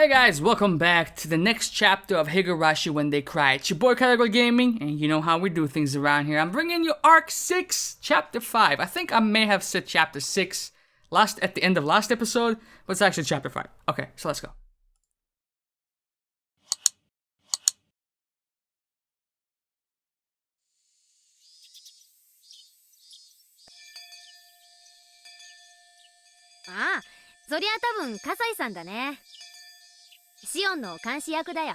Hey guys, welcome back to the next chapter of Higurashi When They Cry. It's your boy Karagol Gaming, and you know how we do things around here. I'm bringing you Arc 6, Chapter 5. I think I may have said Chapter 6 at the end of last episode, but it's actually Chapter 5. Okay, so let's go. Ah, そりゃ多分葛西さんだね。シオンの監視役だよ。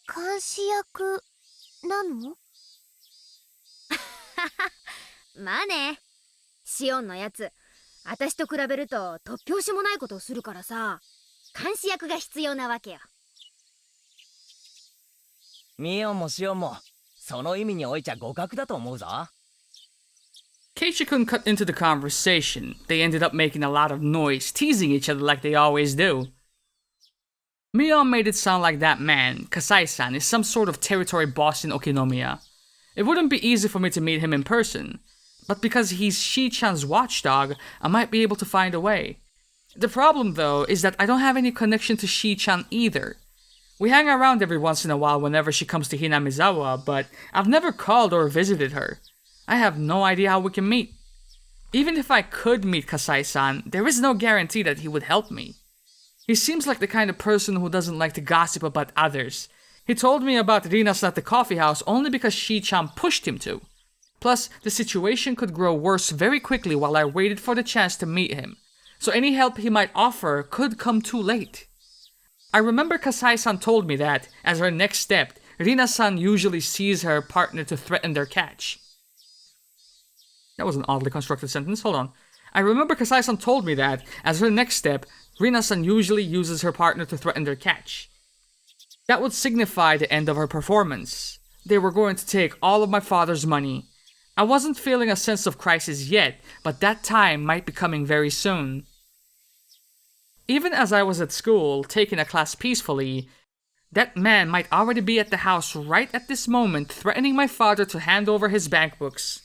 監視役なの？まあね。シオンのやつ、私と比べると突拍子もないことをするからさ、監視役が必要なわけよ。ミオンもシオンもその意味においちゃ互角だと思うぞ。Keiichi couldn't cut into the conversation. They ended up making a lot of noise, teasing each other like they always do. Mion made it sound like that man, Kasai-san, is some sort of territory boss in Okinomiya. It wouldn't be easy for me to meet him in person, but because he's Shi-chan's watchdog, I might be able to find a way. The problem, though, is that I don't have any connection to Shi-chan either. We hang around every once in a while whenever she comes to Hinamizawa, but I've never called or visited her. I have no idea how we can meet. Even if I could meet Kasai-san, there is no guarantee that he would help me. He seems like the kind of person who doesn't like to gossip about others. He told me about Rina-san at the coffee house only because Shi-chan pushed him to. Plus, the situation could grow worse very quickly while I waited for the chance to meet him, so any help he might offer could come too late. I remember Kasai-san told me that, as her next step, Rina-san usually sees her partner to threaten their catch. That was an oddly constructed sentence. Hold on. I remember Kasai-san told me that, as her next step, Rina-san usually uses her partner to threaten their catch. That would signify the end of her performance. They were going to take all of my father's money. I wasn't feeling a sense of crisis yet, but that time might be coming very soon. Even as I was at school, taking a class peacefully, that man might already be at the house right at this moment, threatening my father to hand over his bank books.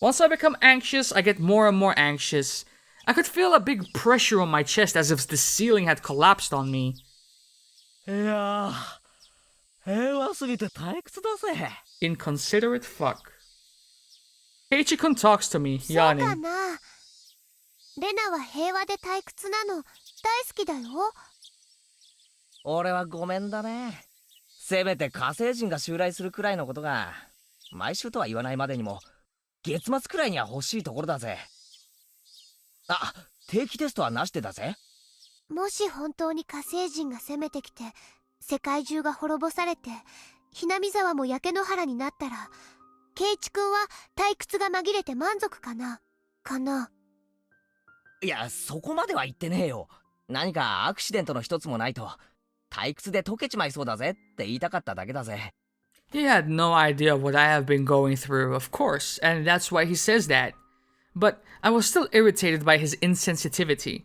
Once I become anxious, I get more and more anxious. I could feel a big pressure on my chest as if the ceiling had collapsed on me. いやー、平和すぎて退屈だぜ。 Inconsiderate fuck. Keiichi-kun talks to me, そうか yawning. な。レナは平和で退屈なの大好きだよ。俺はごめんだね。せめて火星人が襲来するくらいのことが、毎週とは言わないまでにも、月末くらいには欲しいところだぜ。あ、定期テストはなしでだぜ。もし本当に火星人が攻めてきて世界中が滅ぼされてひなみざわも焼け野原になったら、ケイチ君は退屈が紛れて満足かな。いや、そこまでは言ってねえよ。何かアクシデントの一つもないと退屈で溶けちまいそうだぜって言いたかっただけだぜ。He had no idea what I have been going through, of course, and that's why he says that. But I was still irritated by his insensitivity.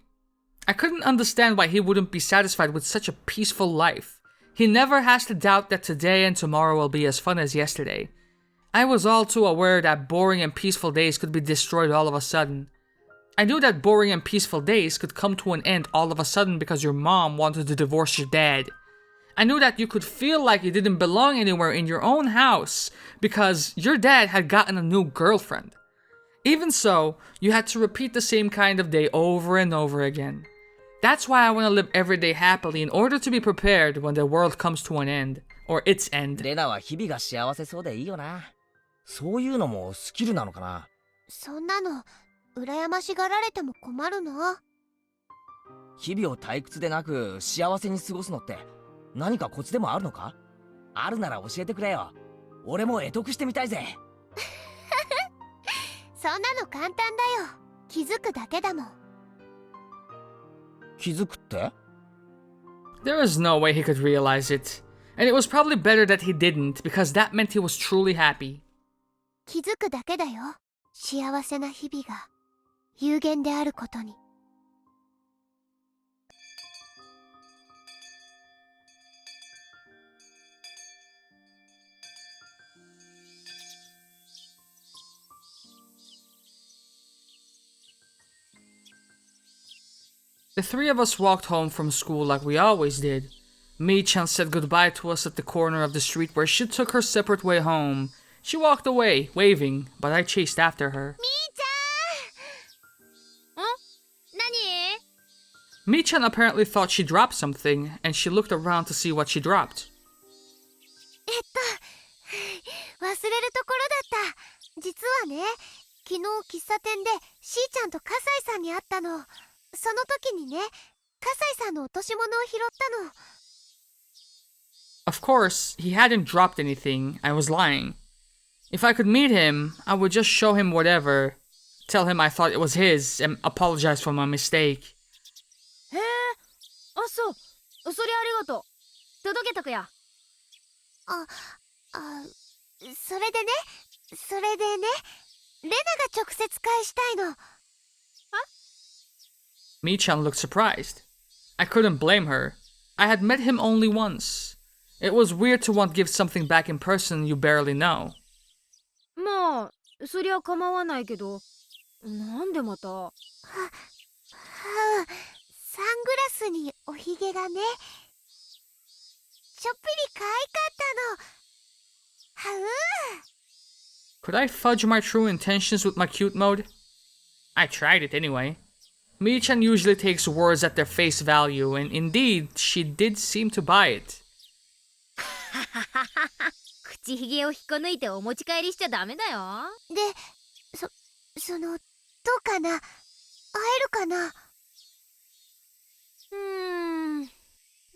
I couldn't understand why he wouldn't be satisfied with such a peaceful life. He never has to doubt that today and tomorrow will be as fun as yesterday. I was all too aware that boring and peaceful days could be destroyed all of a sudden. I knew that boring and peaceful days could come to an end all of a sudden because your mom wanted to divorce your dad. I knew that you could feel like you didn't belong anywhere in your own house because your dad had gotten a new girlfriend. Even so, you had to repeat the same kind of day over and over again. That's why I want to live every day happily in order to be prepared when the world comes to an end, or its end. レナは日々が幸せそうでいいよな。そういうのもスキルなのかな。そんなの羨ましがられても困るな。日々を退屈でなく幸せに過ごすのって何かコツでもあるのか？あるなら教えてくれよ。俺も得得してみたいぜ。そんなの簡単だよ。気づくだけだもん。気づくって？ There was no way he could realize it, and it was probably better that he didn't because that meant he was truly happy. 気づくだけだよ。幸せな日々が有限であることに。The three of us walked home from school like we always did. Mi-chan said goodbye to us at the corner of the street where she took her separate way home. She walked away, waving, but I chased after her. みーちゃん。何？ Mi-chan apparently thought she dropped something, and she looked around to see what she dropped. 忘れるところだった。実はね、昨日喫茶店でしーちゃんと笠井さんに会ったの。その時にね、笠井さんの落とし物を拾ったの。Of course, he hadn't dropped anything. I was lying. If I could meet him, I would just show him whatever, tell him I thought it was his, and apologize for my mistake. へえ、あ、そう。そりゃありがとう。届けとくよ。それでね、レナが直接返したいの。Mi-chan looked surprised. I couldn't blame her. I had met him only once. It was weird to want to give something back in person you barely know. まあ、そりゃ構わないけど、なんでまた。サングラスにおひげがね、ちょっぴり可愛かったの。Could I fudge my true intentions with my cute mode? I tried it anyway. Mi-chan usually takes words at their face value, and indeed, she did seem to buy it. 口ひげを引っこ抜いてお持ち帰りしちゃダメだよ。で、その、どうかな？会えるかな？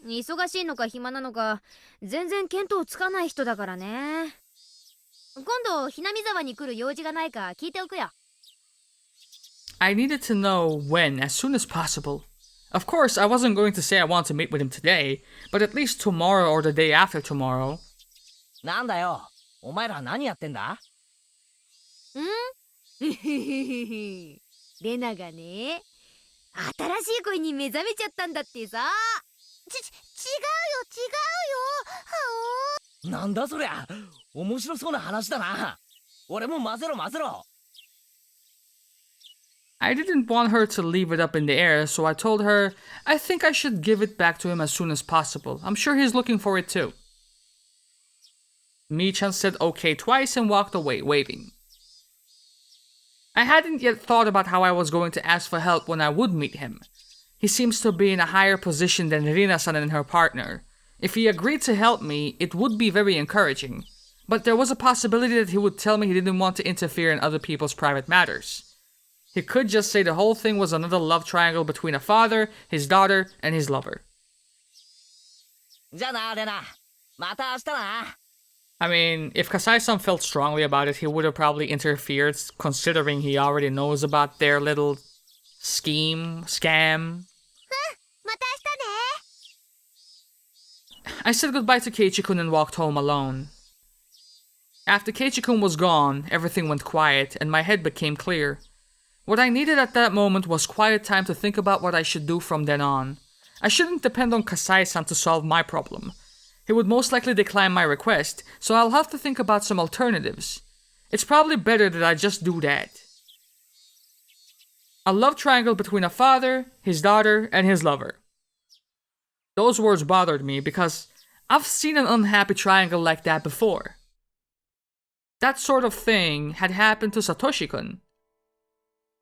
忙しいのか暇なのか、全然見当つかない人だからね。今度、ひなみざわに来る用事がないか聞いておくよ。I needed to know when, as soon as possible. Of course, I wasn't going to say I want to meet with him today, but at least tomorrow or the day after tomorrow. なんだよ、お前ら何やってんだ？レナがね、新しい恋に目覚めちゃったんだってさ。違うよ。なんだそりゃ、面白そうな話だな。俺も混ぜろ。I didn't want her to leave it up in the air, so I told her I think I should give it back to him as soon as possible. I'm sure he's looking for it too. Mi-chan said okay twice and walked away, waving. I hadn't yet thought about how I was going to ask for help when I would meet him. He seems to be in a higher position than Rina-san and her partner. If he agreed to help me, it would be very encouraging. But there was a possibility that he would tell me he didn't want to interfere in other people's private matters. He could just say the whole thing was another love triangle between a father, his daughter, and his lover. じゃあな、レナ。また明日な。I mean, if Kasai-san felt strongly about it, he would have probably interfered, considering he already knows about their little scam. また明日ね。 I said goodbye to Keiichi-kun and walked home alone. After Keiichi-kun was gone, everything went quiet, and my head became clear. What I needed at that moment was quiet time to think about what I should do from then on. I shouldn't depend on Kasai-san to solve my problem. He would most likely decline my request, so I'll have to think about some alternatives. It's probably better that I just do that. A love triangle between a father, his daughter, and his lover. Those words bothered me because I've seen an unhappy triangle like that before. That sort of thing had happened to Satoshi-kun.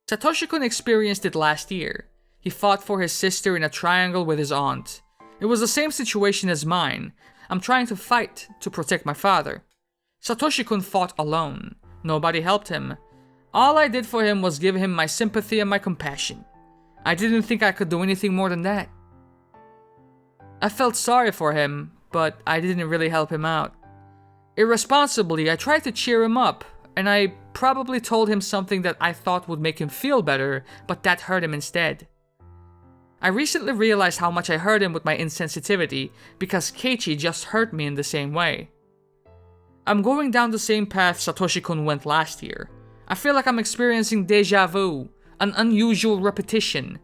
Satoshi-kun experienced it last year. He fought for his sister in a triangle with his aunt. It was the same situation as mine. I'm trying to fight to protect my father. Satoshi-kun fought alone. Nobody helped him. All I did for him was give him my sympathy and my compassion. I didn't think I could do anything more than that. I felt sorry for him, but I didn't really help him out. Irresponsibly, I tried to cheer him up, and I probably told him something that I thought would make him feel better, but that hurt him instead. I recently realized how much I hurt him with my insensitivity because Keiichi just hurt me in the same way. I'm going down the same path Satoshi-kun went last year. I feel like I'm experiencing deja vu, an unusual repetition.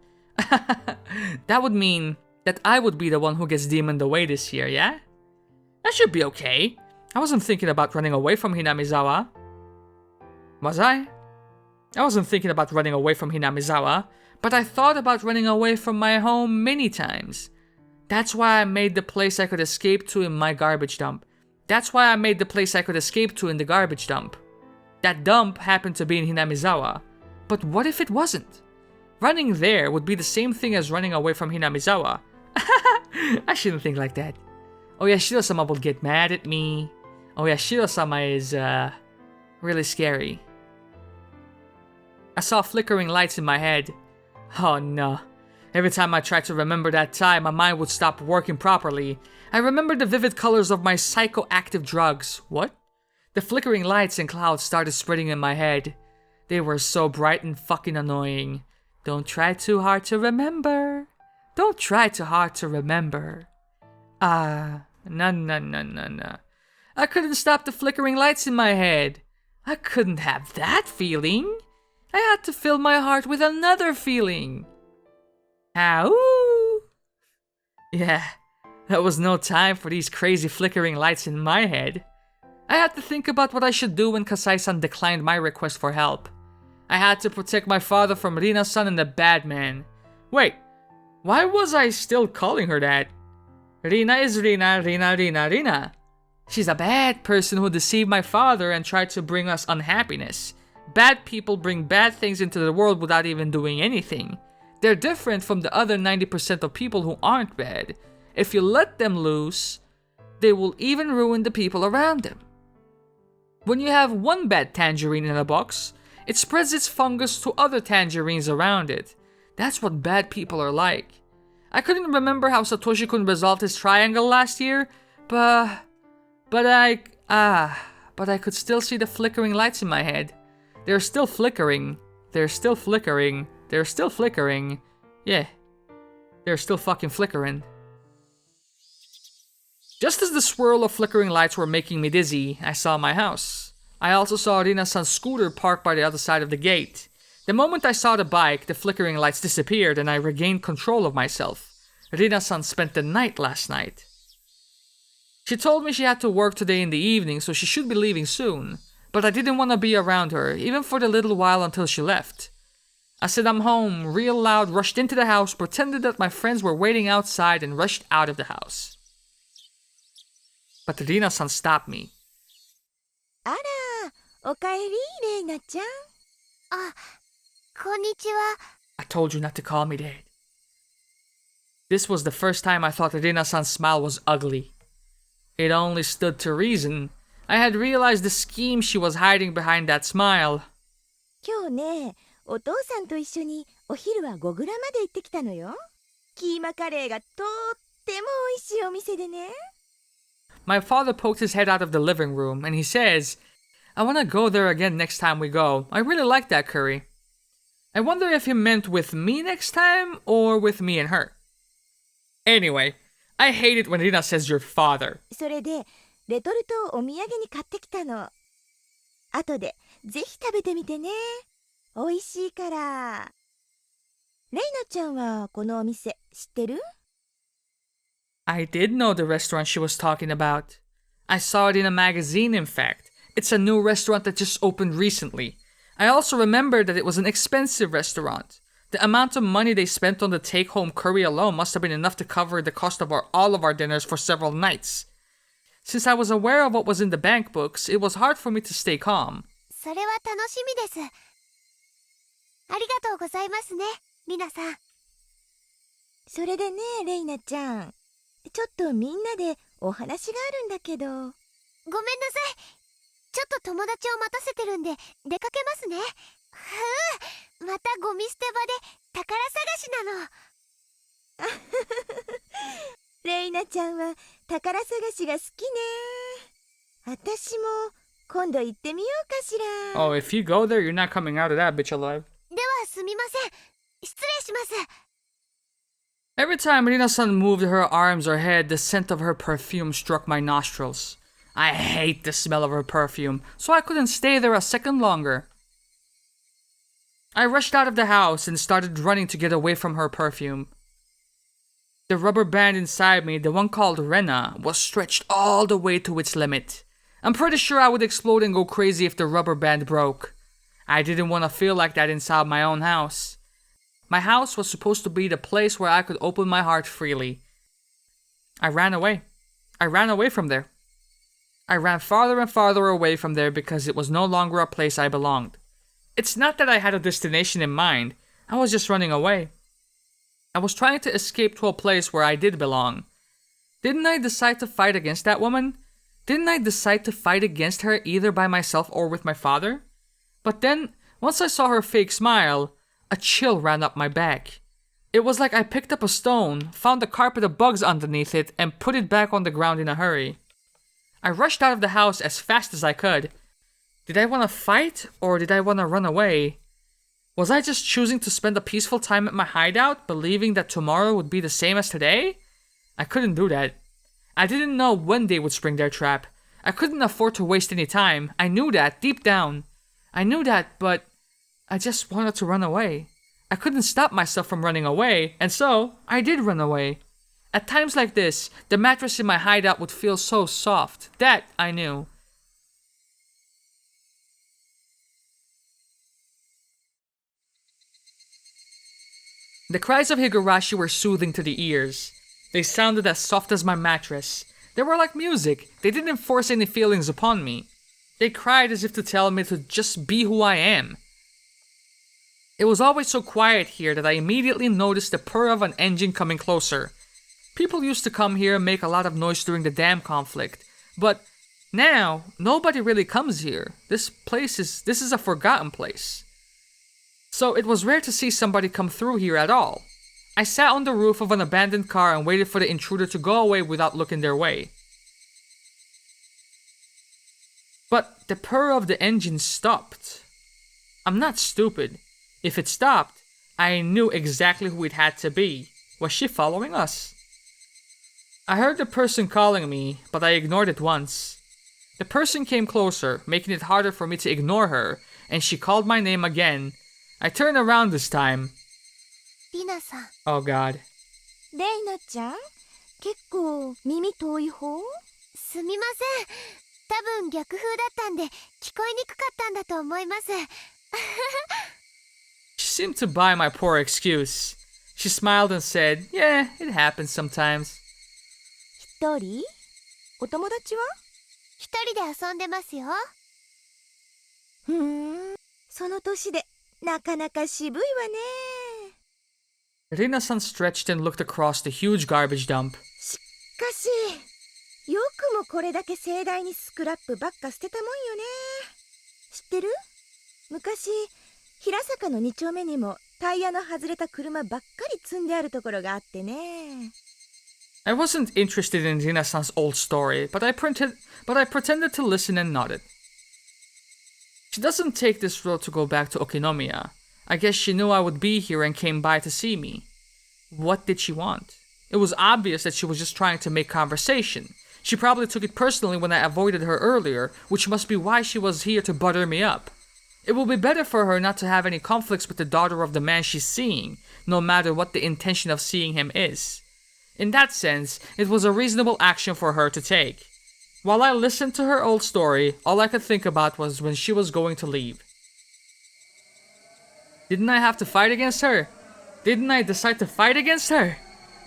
That would mean that I would be the one who gets demoned away this year, yeah? That should be okay. I wasn't thinking about running away from Hinamizawa. Was I? I wasn't thinking about running away from Hinamizawa, but I thought about running away from my home many times. That's why I made the place I could escape to in my garbage dump. That's why I made the place I could escape to in the garbage dump. That dump happened to be in Hinamizawa, but what if it wasn't? Running there would be the same thing as running away from Hinamizawa. I shouldn't think like that. Oh yeah, Shiro-sama will get mad at me. Oh yeah, Shiro-sama is, really scary. I saw flickering lights in my head. Oh no. Every time I tried to remember that time, my mind would stop working properly. I remembered the vivid colors of my psychoactive drugs. What? The flickering lights and clouds started spreading in my head. They were so bright and fucking annoying. Don't try too hard to remember. Don't try too hard to remember. No. I couldn't stop the flickering lights in my head. I couldn't have that feeling. I had to fill my heart with another feeling. Ow! Yeah, that was no time for these crazy flickering lights in my head. I had to think about what I should do when Kasai-san declined my request for help. I had to protect my father from Rina-san and the bad man. Wait, why was I still calling her that? Rina is Rina, Rina, Rina, Rina. She's a bad person who deceived my father and tried to bring us unhappiness. Bad people bring bad things into the world without even doing anything. They're different from the other 90% of people who aren't bad. If you let them loose, they will even ruin the people around them. When you have one bad tangerine in a box, it spreads its fungus to other tangerines around it. That's what bad people are like. I couldn't remember how Satoshi-kun resolved his triangle last year, but I could still see the flickering lights in my head. They're still flickering. They're still flickering. They're still flickering. Yeah. They're still fucking flickering. Just as the swirl of flickering lights were making me dizzy, I saw my house. I also saw Rina-san's scooter parked by the other side of the gate. The moment I saw the bike, the flickering lights disappeared and I regained control of myself. Rina-san spent the night last night. She told me she had to work today in the evening, so she should be leaving soon. But I didn't want to be around her, even for the little while until she left. I said I'm home, real loud, rushed into the house, pretended that my friends were waiting outside, and rushed out of the house. But Rina-san stopped me. あら、おかえり、レイナちゃん。あ、こんにちは。I told you not to call me that. This was the first time I thought Rina-san's smile was ugly. It only stood to reason. I had realized the scheme she was hiding behind that smile. 今日ね、お父さんと一緒にお昼は5グラまで行ってきたのよ。キーマカレーがとっても美味しいお店でね。My father poked his head out of the living room and he says, I want to go there again next time we go. I really like that curry. I wonder if he meant with me next time or with me and her. Anyway, I hate it when Rina says your father. それでレトルトをお土産に買ってきたの。後でぜひ食べてみてね。美味しいから。レイナちゃんはこのお店知ってる？ I did know the restaurant she was talking about. I saw it in a magazine, in fact. It's a new restaurant that just opened recently. I also remembered that it was an expensive restaurant. The amount of money they spent on the take-home curry alone must have been enough to cover the cost of all of our dinners for several nights. Since I was aware of what was in the bank books, it was hard for me to stay calm. それは楽しみです。ありがとうございますね、リナさん。それでね、レイナちゃん。ちょっとみんなでお話があるんだけど。ごめんなさい。ちょっと友達を待たせてるんで出かけますね。またゴミ捨て場で宝探しなの。レイナちゃんは宝探しが好きね。私も今度行ってみようかしら。Oh, if you go there, you're not coming out of that bitch alive. ではすみません。失礼します。Every time Rina-san moved her arms or head, the scent of her perfume struck my nostrils. I hate the smell of her perfume, so I couldn't stay there a second longer. I rushed out of the house and started running to get away from her perfume. The rubber band inside me, the one called Rena, was stretched all the way to its limit. I'm pretty sure I would explode and go crazy if the rubber band broke. I didn't want to feel like that inside my own house. My house was supposed to be the place where I could open my heart freely. I ran away. I ran away from there. I ran farther and farther away from there because it was no longer a place I belonged. It's not that I had a destination in mind. I was just running away. I was trying to escape to a place where I did belong. Didn't I decide to fight against that woman? Didn't I decide to fight against her either by myself or with my father? But then, once I saw her fake smile, a chill ran up my back. It was like I picked up a stone, found a carpet of bugs underneath it, and put it back on the ground in a hurry. I rushed out of the house as fast as I could. Did I want to fight, or did I want to run away? Was I just choosing to spend a peaceful time at my hideout, believing that tomorrow would be the same as today? I couldn't do that. I didn't know when they would spring their trap. I couldn't afford to waste any time. I knew that, deep down. I knew that, but I just wanted to run away. I couldn't stop myself from running away, and so I did run away. At times like this, the mattress in my hideout would feel so soft. That I knew. The cries of Higurashi were soothing to the ears. They sounded as soft as my mattress. They were like music. They didn't force any feelings upon me. They cried as if to tell me to just be who I am. It was always so quiet here that I immediately noticed the purr of an engine coming closer. People used to come here and make a lot of noise during the dam conflict, but now nobody really comes here. This is a forgotten place. So it was rare to see somebody come through here at all. I sat on the roof of an abandoned car and waited for the intruder to go away without looking their way. But the purr of the engine stopped. I'm not stupid. If it stopped, I knew exactly who it had to be. Was she following us? I heard the person calling me, but I ignored it once. The person came closer, making it harder for me to ignore her, and she called my name again. I turned around this time. リナさん。 Oh god. レイナちゃん、結構耳遠い方？すみません。多分逆風だったんで聞こえにくかったんだと思います。She seemed to buy my poor excuse. She smiled and said, "Yeah, it happens sometimes." 一人？お友達は？一人で遊んでますよ。その年でなかなか渋いわね。Rina-san stretched and looked across the huge garbage dump. しかし、よくもこれだけ盛大にスクラップばっか捨てたもんよね。知ってる？昔、平坂の2丁目にもタイヤの外れた車ばっかり積んであるところがあってね。I wasn't interested in Rina-san's old story, but I pretended to listen and nodded. She doesn't take this road to go back to Okinomiya. I guess she knew I would be here and came by to see me. What did she want? It was obvious that she was just trying to make conversation. She probably took it personally when I avoided her earlier, which must be why she was here to butter me up. It will be better for her not to have any conflicts with the daughter of the man she's seeing, no matter what the intention of seeing him is. In that sense, it was a reasonable action for her to take. While I listened to her old story, all I could think about was when she was going to leave. Didn't I have to fight against her? Didn't I decide to fight against her?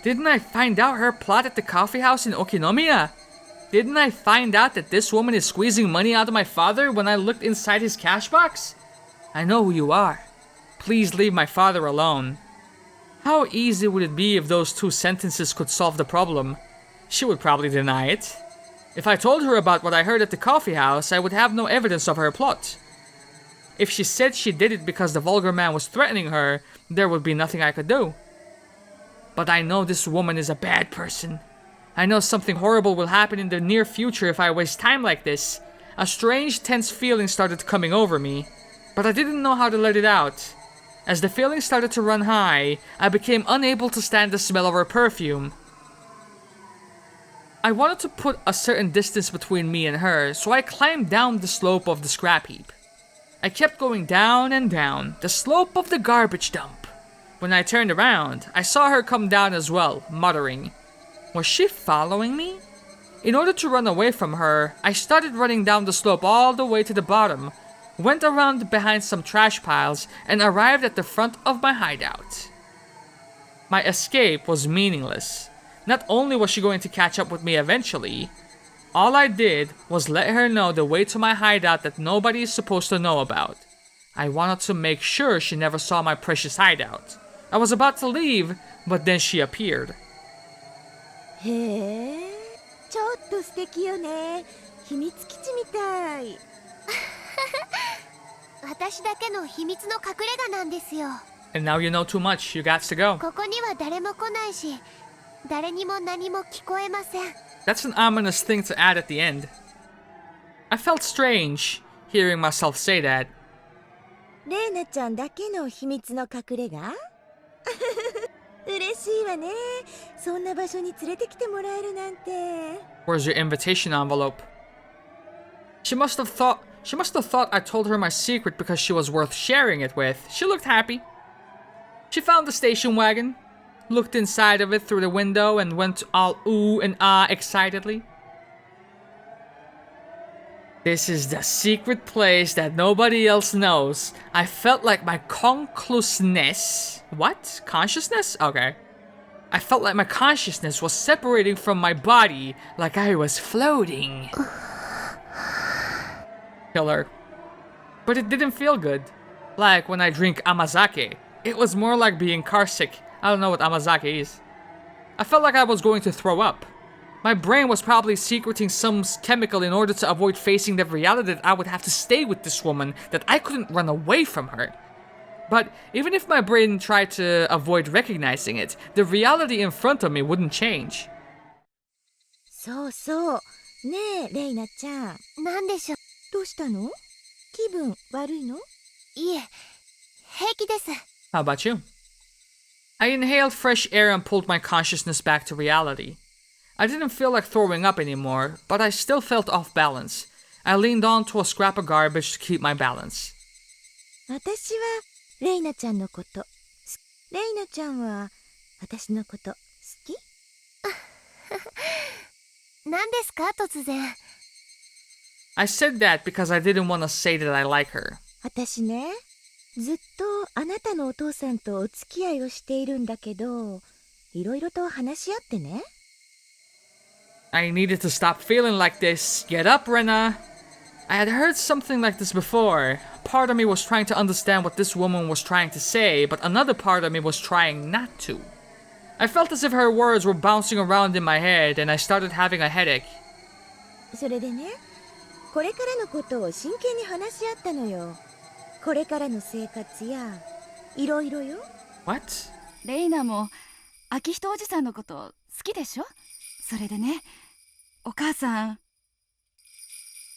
Didn't I find out her plot at the coffee house in Okinomiya? Didn't I find out that this woman is squeezing money out of my father when I looked inside his cash box? I know who you are. Please leave my father alone. How easy would it be if those 2 sentences could solve the problem? She would probably deny it. If I told her about what I heard at the coffee house, I would have no evidence of her plot. If she said she did it because the vulgar man was threatening her, there would be nothing I could do. But I know this woman is a bad person. I know something horrible will happen in the near future if I waste time like this. A strange, tense feeling started coming over me, but I didn't know how to let it out. As the feeling started to run high, I became unable to stand the smell of her perfume. I wanted to put a certain distance between me and her, so I climbed down the slope of the scrap heap. I kept going down and down, the slope of the garbage dump. When I turned around, I saw her come down as well, muttering. Was she following me? In order to run away from her, I started running down the slope all the way to the bottom, went around behind some trash piles, and arrived at the front of my hideout. My escape was meaningless. Not only was she going to catch up with me eventually, all I did was let her know the way to my hideout that nobody is supposed to know about. I wanted to make sure she never saw my precious hideout. I was about to leave, but then she appeared. へえ、ちょっと素敵よね。秘密基地みたい。私だけの秘密の隠れ家なんですよ。 And now you know too much, you got to go. ここには誰も来ないし、誰にも何も聞こえません。 That's an ominous thing to add at the end. I felt strange hearing myself say that. レイナちゃんだけの秘密の隠れ家嬉しいわね。そんな場所に連れてきてもらえるなんて。 Where's your invitation envelope? She must have thought I told her my secret because she was worth sharing it with. She looked happy. She found the station wagon, looked inside of it through the window, and went all ooh and ah excitedly. This is the secret place that nobody else knows. I felt like my consciousness... What? Consciousness? Okay. I felt like my consciousness was separating from my body, like I was floating. Killer. But it didn't feel good. Like when I drink amazake. It was more like being carsick. I don't know what amazake is. I felt like I was going to throw up. My brain was probably secreting some chemical in order to avoid facing the reality that I would have to stay with this woman, that I couldn't run away from her. But even if my brain tried to avoid recognizing it, the reality in front of me wouldn't change. そうそう。ねえ、レイナちゃん。なんでしょう。どうしたの？気分悪いの？いえ、平気です。 How about you? I inhaled fresh air and pulled my consciousness back to reality. I didn't feel like throwing up anymore, but I still felt off balance. I leaned onto a scrap of garbage to keep my balance. 私はレイナちゃんのこと。レイナちゃんは私のこと好き？何ですか突然。 I said that because I didn't want to say that I like her. 私ね、ずっとあなたのお父さんとお付き合いをしているんだけど、いろいろと話し合ってね。I needed to stop feeling like this. Get up, Rena. I had heard something like this before. Part of me was trying to understand what this woman was trying to say, but another part of me was trying not to. I felt as if her words were bouncing around in my head, and I started having a headache. それでね、これからのことを真剣に話し合ったのよ。これからの生活やいろいろよ。What? レイナも秋人おじさんのこと好きでしょ？それでね、お母さん。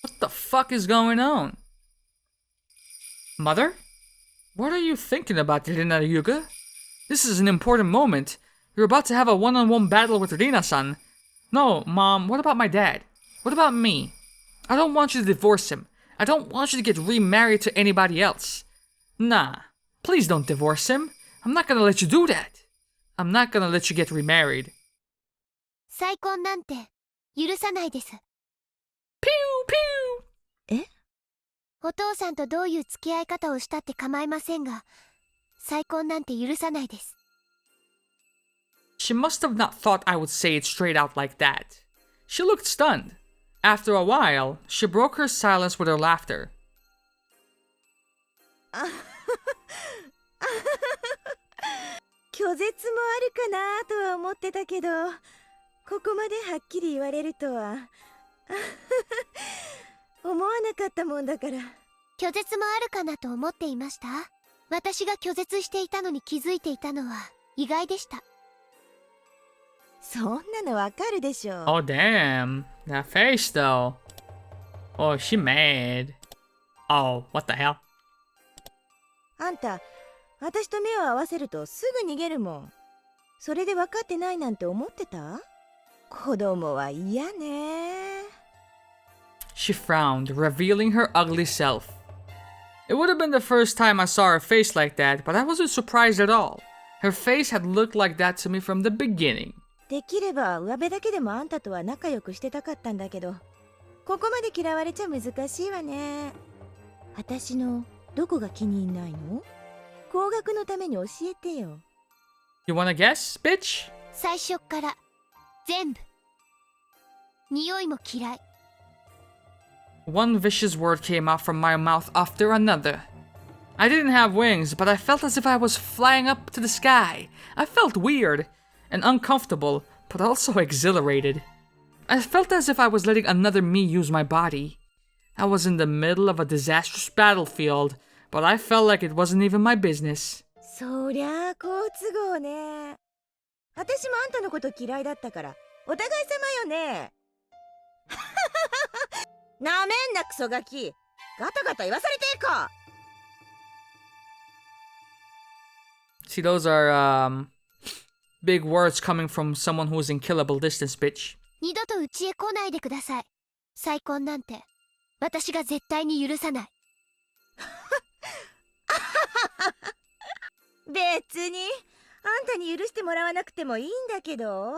What the fuck is going on? Mother? What are you thinking about, Rina Yuga? This is an important moment. You're about to have a one-on-one battle with Rina-san. No, Mom, what about my dad? What about me? I don't want you to divorce him. I don't want you to get remarried to anybody else. Nah, please don't divorce him. I'm not gonna let you do that. I'm not gonna let you get remarried. 再婚なんて許さないです。 Pew pew! え？お父さんとどういう付き合い方をしたって構いませんが、再婚なんて許さないです。 She must have not thought I would say it straight out like that. She looked stunned. After a while, she broke her silence with her laughter. 拒絶もあるかなとは思ってたけど、ここまではっきり言われるとは思わなかったもんだから。拒絶もあるかなと思っていました。私が拒絶していたのに気づいていたのは意外でした。そんなのわかるでしょ。 Oh damn, that face though. Oh, she mad. Oh, what the hell? あんた、私と目を合わせるとすぐ逃げるもん。それで分かってないなんて思ってた？子供は嫌ね。 She frowned, revealing her ugly self. It would have been the first time I saw her face like that, but I wasn't surprised at all. Her face had looked like that to me from the beginning. できれば上辺だけでもあんたとは仲良くしてたかったんだけど、ここまで嫌われちゃ難しいわね。私のどこが気に入んないの？高額のために教えてよ。You wanna guess, bitch? 最初っから全部。匂いも嫌い。One vicious word came out from my mouth after another. I didn't have wings, but I felt as if I was flying up to the sky. I felt weird and uncomfortable, but also exhilarated. I felt as if I was letting another me use my body. I was in the middle of a disastrous battlefield, but I felt like it wasn't even my business. そりゃあ好都合ね。私もあんたのこと嫌いだったからお互い様よね。なめんなクソガキ。ガタガタ言わされてえか。See, those are, big words coming from someone who's in killable distance, bitch. 二度と家へ来ないでください。再婚なんて私が絶対に許さない。別にあんたに許してもらわなくてもいいんだけど。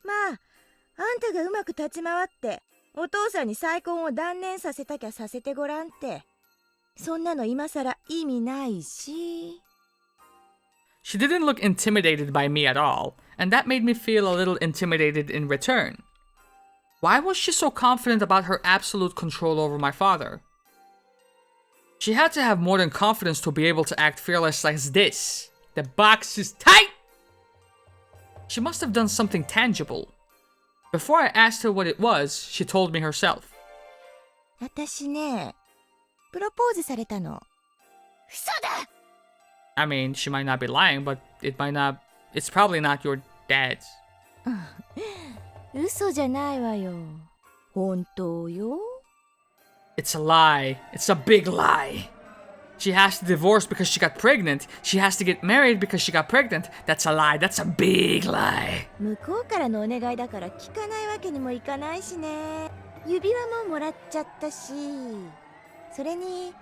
まああんたがうまく立ち回ってお父さんに再婚を断念させたきゃさせてごらんって。そんなの今さら意味ないし。She didn't look intimidated by me at all, and that made me feel a little intimidated in return. Why was she so confident about her absolute control over my father? She had to have more than confidence to be able to act fearless like this. The box is tight! She must have done something tangible. Before I asked her what it was, she told me herself. 私ね、プロポーズされたの。嘘だ。 I mean, she might not be lying, but it's probably not your dad's. 嘘じゃないわよ。本当よ。It's a lie. It's a big lie. She has to divorce because she got pregnant. She has to get married because she got pregnant. That's a lie. That's a big lie. 向こうからのお願いだから聞かないわけにもいかないしね。指輪ももらっちゃったし、それに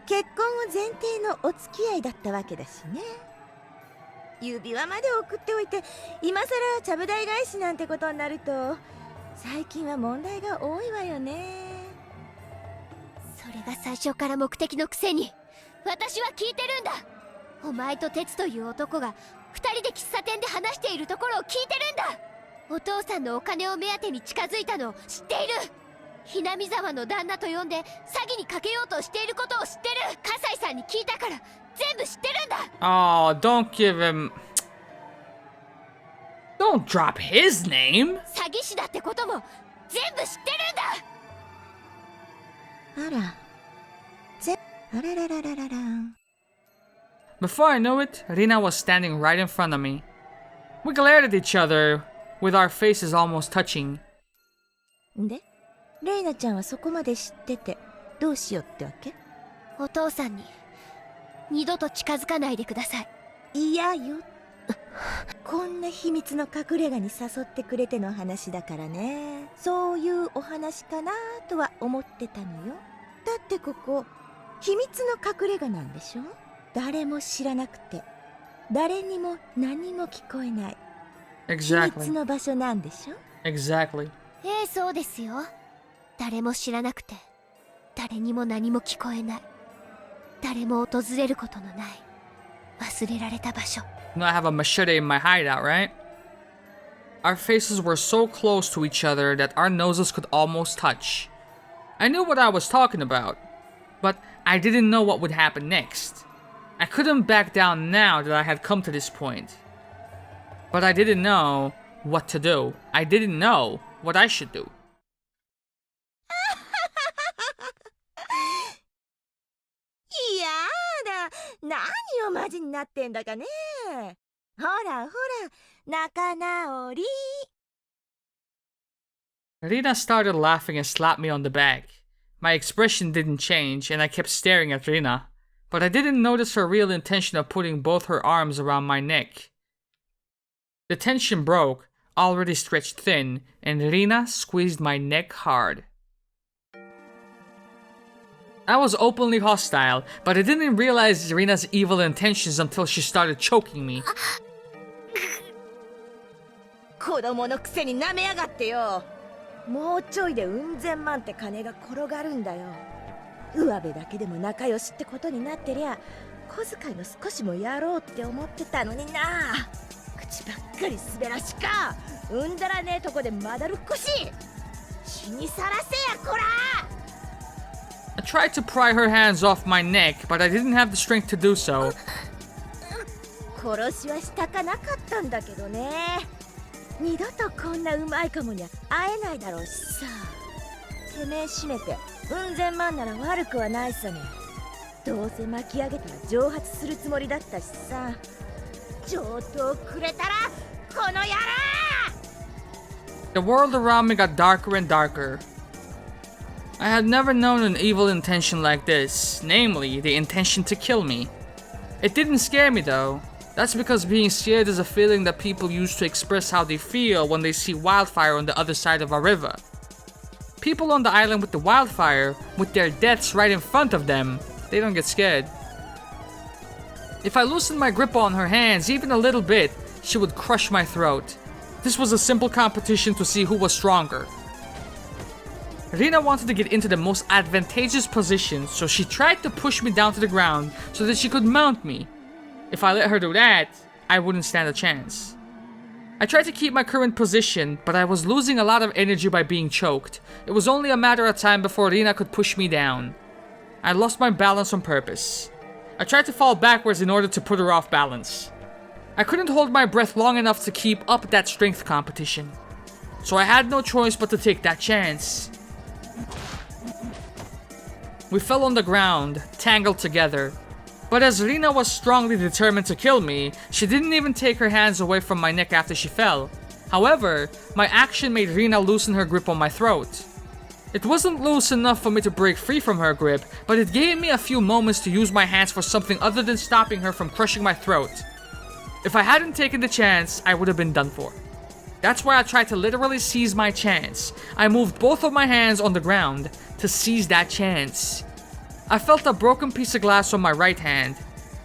結婚を前提のお付き合いだったわけだしね。指輪まで送っておいて今さらちゃぶ台返しなんてことになると最近は問題が多いわよね。それが最初から目的のくせに私は聞いてるんだ。お前と鉄という男が二人で喫茶店で話しているところを聞いてるんだ。お父さんのお金を目当てに近づいたのを知っている。Hinamizawaの旦那と呼んで詐欺にかけようとしていることを知ってる。葛西さんに聞いたから全部知ってるんだ。Oh, don't give him... Don't drop his name! 詐欺師だってことも全部知ってるんだ。あら、あらららららら。Before I knew it, Rina was standing right in front of me. We glared at each other, with our faces almost touching. で、レイナちゃんはそこまで知っててどうしようってわけ？お父さんに二度と近づかないでください。嫌よ。こんな秘密の隠れ家に誘ってくれての話だからね。そういうお話かなとは思ってたのよ。だってここ秘密の隠れ家なんでしょ。誰も知らなくて誰にも何も聞こえない Exactly. 秘密の場所なんでしょ。 Exactly. そうですよ。誰も知らなくて誰にも何も聞こえない、誰も訪れることのない忘れられた場所。 Now I have a machete in my hideout, right? Our faces were so close to each other that our noses could almost touch. I knew what I was talking about, but I didn't know what would happen next. I couldn't back down now that I had come to this point. But I didn't know what to do. I didn't know what I should do. いやだ、何をマジになってんだかね。ほらほら、仲直り。 Rina started laughing and slapped me on the back. My expression didn't change, and I kept staring at Rina, but I didn't notice her real intention of putting both her arms around my neck. The tension broke, already stretched thin, and Rina squeezed my neck hard. I was openly hostile, but I didn't realize Rina's evil intentions until she started choking me. 子供のくせに舐めやがってよ。もうちょいでうん千万って金が転がるんだよ。上辺だけでも仲良しってことになってりゃ小遣いの少しもやろうって思ってたのにな。口ばっかり滑らしか。うんだらねえとこでまだるっこし。血にさらせやこら。 I tried to pry her hands off my neck, but I didn't have the strength to do so. 殺しはしたかなかったんだけどね。二度とこんなうまいかもにゃ会えないだろうしさ。てめえ閉めてうん千万なら悪くはないさね。どうせ巻き上げたら蒸発するつもりだったしさ。上等くれたらこの野郎。 The world around me got darker and darker. I had never known an evil intention like this, namely, the intention to kill me. It didn't scare me though. That's because being scared is a feeling that people use to express how they feel when they see wildfire on the other side of a river. People on the island with the wildfire, with their deaths right in front of them, they don't get scared. If I loosened my grip on her hands even a little bit, she would crush my throat. This was a simple competition to see who was stronger. Rina wanted to get into the most advantageous position, so she tried to push me down to the ground so that she could mount me. If I let her do that, I wouldn't stand a chance. I tried to keep my current position, but I was losing a lot of energy by being choked. It was only a matter of time before Rina could push me down. I lost my balance on purpose. I tried to fall backwards in order to put her off balance. I couldn't hold my breath long enough to keep up that strength competition. So I had no choice but to take that chance. We fell on the ground, tangled together. But as Rina was strongly determined to kill me, she didn't even take her hands away from my neck after she fell. However, my action made Rina loosen her grip on my throat. It wasn't loose enough for me to break free from her grip, but it gave me a few moments to use my hands for something other than stopping her from crushing my throat. If I hadn't taken the chance, I would have been done for. That's why I tried to literally seize my chance. I moved both of my hands on the ground to seize that chance. I felt a broken piece of glass on my right hand.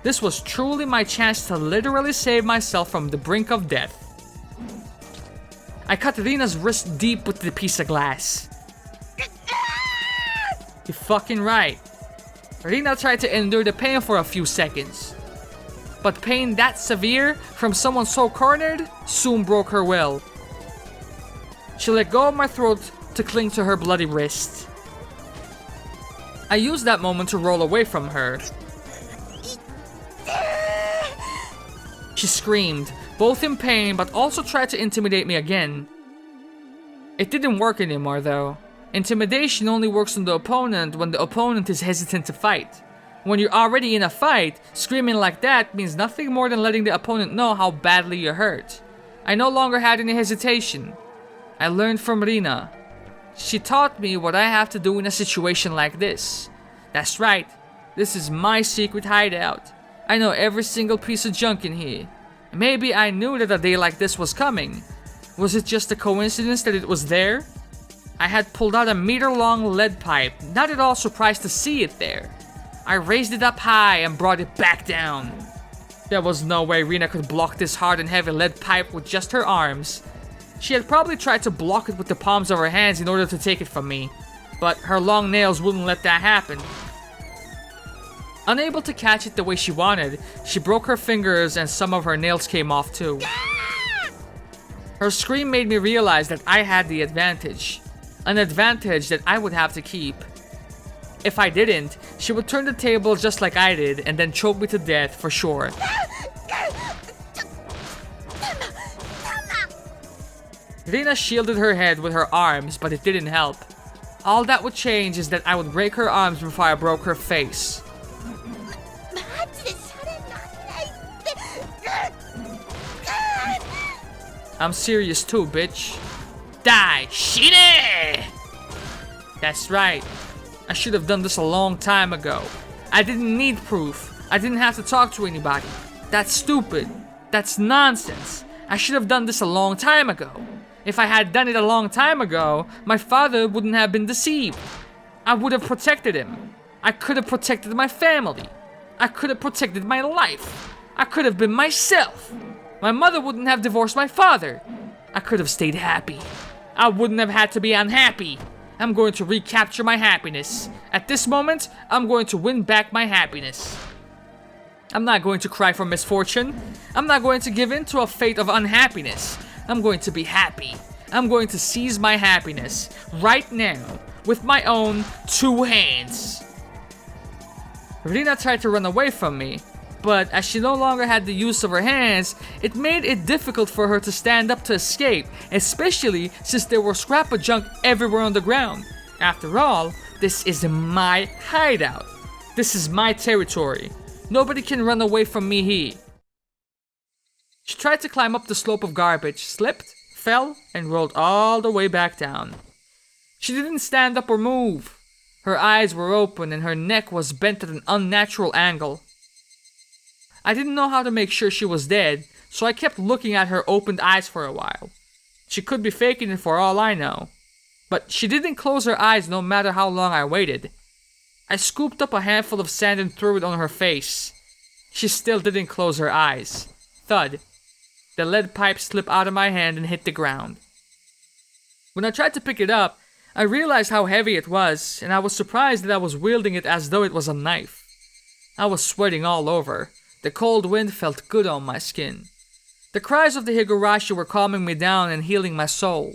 This was truly my chance to literally save myself from the brink of death. I cut Rina's wrist deep with the piece of glass. You're fucking right. Rina tried to endure the pain for a few seconds. But pain that severe from someone so cornered soon broke her will. She let go of my throat to cling to her bloody wrist. I used that moment to roll away from her. She screamed, both in pain but also tried to intimidate me again. It didn't work anymore though. Intimidation only works on the opponent when the opponent is hesitant to fight. When you're already in a fight, screaming like that means nothing more than letting the opponent know how badly you're hurt. I no longer had any hesitation. I learned from Rina. She taught me what I have to do in a situation like this. That's right, this is my secret hideout. I know every single piece of junk in here. Maybe I knew that a day like this was coming. Was it just a coincidence that it was there? I had pulled out a meter-long lead pipe, not at all surprised to see it there. I raised it up high and brought it back down. There was no way Rina could block this hard and heavy lead pipe with just her arms. She had probably tried to block it with the palms of her hands in order to take it from me, but her long nails wouldn't let that happen. Unable to catch it the way she wanted, she broke her fingers and some of her nails came off too. Her scream made me realize that I had the advantage. An advantage that I would have to keep. If I didn't, she would turn the table just like I did and then choke me to death for sure. Rina shielded her head with her arms, but it didn't help. All that would change is that I would break her arms before I broke her face. I'm serious too, bitch. Die, shitty! That's right. I should have done this a long time ago. I didn't need proof. I didn't have to talk to anybody. That's stupid. That's nonsense. I should have done this a long time ago. If I had done it a long time ago, my father wouldn't have been deceived. I would have protected him. I could have protected my family. I could have protected my life. I could have been myself. My mother wouldn't have divorced my father. I could have stayed happy. I wouldn't have had to be unhappy. I'm going to recapture my happiness. At this moment, I'm going to win back my happiness. I'm not going to cry for misfortune. I'm not going to give in to a fate of unhappiness. I'm going to be happy. I'm going to seize my happiness right now with my own 2 hands. Rina tried to run away from me, but as she no longer had the use of her hands, it made it difficult for her to stand up to escape, especially since there were scrap of junk everywhere on the ground. After all, this is my hideout. This is my territory. Nobody can run away from me here. She tried to climb up the slope of garbage, slipped, fell, and rolled all the way back down. She didn't stand up or move. Her eyes were open and her neck was bent at an unnatural angle. I didn't know how to make sure she was dead, so I kept looking at her opened eyes for a while. She could be faking it for all I know. But she didn't close her eyes no matter how long I waited. I scooped up a handful of sand and threw it on her face. She still didn't close her eyes. Thud. The lead pipe slipped out of my hand and hit the ground. When I tried to pick it up, I realized how heavy it was, and I was surprised that I was wielding it as though it was a knife. I was sweating all over. The cold wind felt good on my skin. The cries of the Higurashi were calming me down and healing my soul.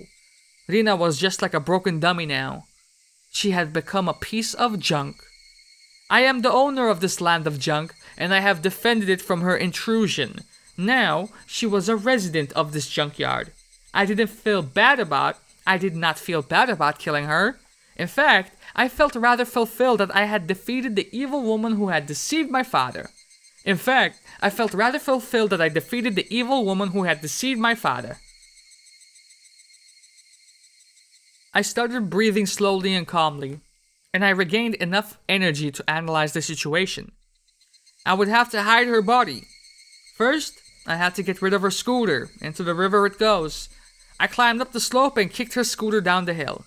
Rina was just like a broken dummy now. She had become a piece of junk. I am the owner of this land of junk, and I have defended it from her intrusion. Now, she was a resident of this junkyard. I did not feel bad about killing her. In fact, I felt rather fulfilled that I had defeated the evil woman who had deceived my father. I started breathing slowly and calmly, and I regained enough energy to analyze the situation. I would have to hide her body. First, I had to get rid of her scooter. Into the river it goes. I climbed up the slope and kicked her scooter down the hill.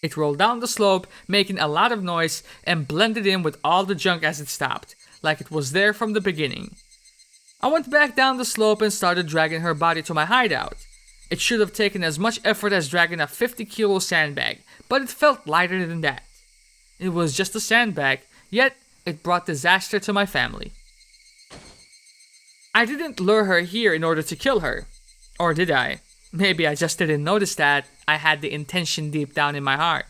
It rolled down the slope, making a lot of noise, and blended in with all the junk as it stopped, like it was there from the beginning. I went back down the slope and started dragging her body to my hideout. It should have taken as much effort as dragging a 50-kilo sandbag, but it felt lighter than that. It was just a sandbag, yet it brought disaster to my family. I didn't lure her here in order to kill her. Or did I? Maybe I just didn't notice that I had the intention deep down in my heart.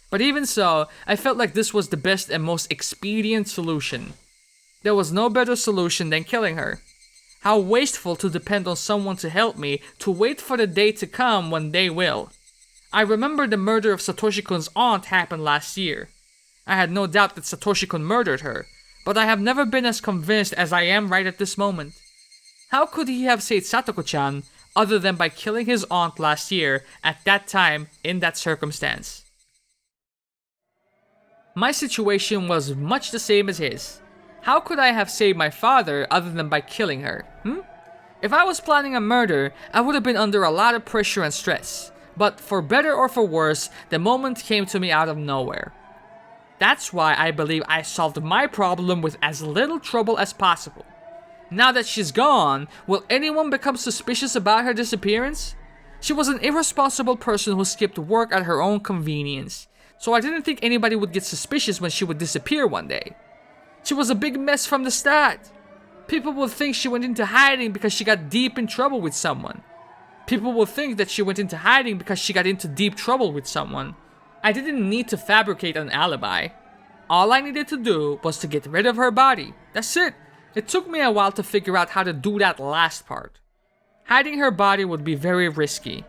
But even so, I felt like this was the best and most expedient solution. There was no better solution than killing her. How wasteful to depend on someone to help me, to wait for the day to come when they will. I remember the murder of Satoshi-kun's aunt happened last year. I had no doubt that Satoshi-kun murdered her, but I have never been as convinced as I am right at this moment. How could he have saved Satoko-chan other than by killing his aunt last year at that time in that circumstance? My situation was much the same as his. How could I have saved my father other than by killing her? If I was planning a murder, I would have been under a lot of pressure and stress. But for better or for worse, the moment came to me out of nowhere. That's why I believe I solved my problem with as little trouble as possible. Now that she's gone, will anyone become suspicious about her disappearance? She was an irresponsible person who skipped work at her own convenience, so I didn't think anybody would get suspicious when she would disappear one day. She was a big mess from the start. People will think she went into hiding because she got deep in trouble with someone. People will think that she went into hiding because she got into deep trouble with someone. I didn't need to fabricate an alibi. All I needed to do was to get rid of her body. That's it. It took me a while to figure out how to do that last part. Hiding her body would be very risky.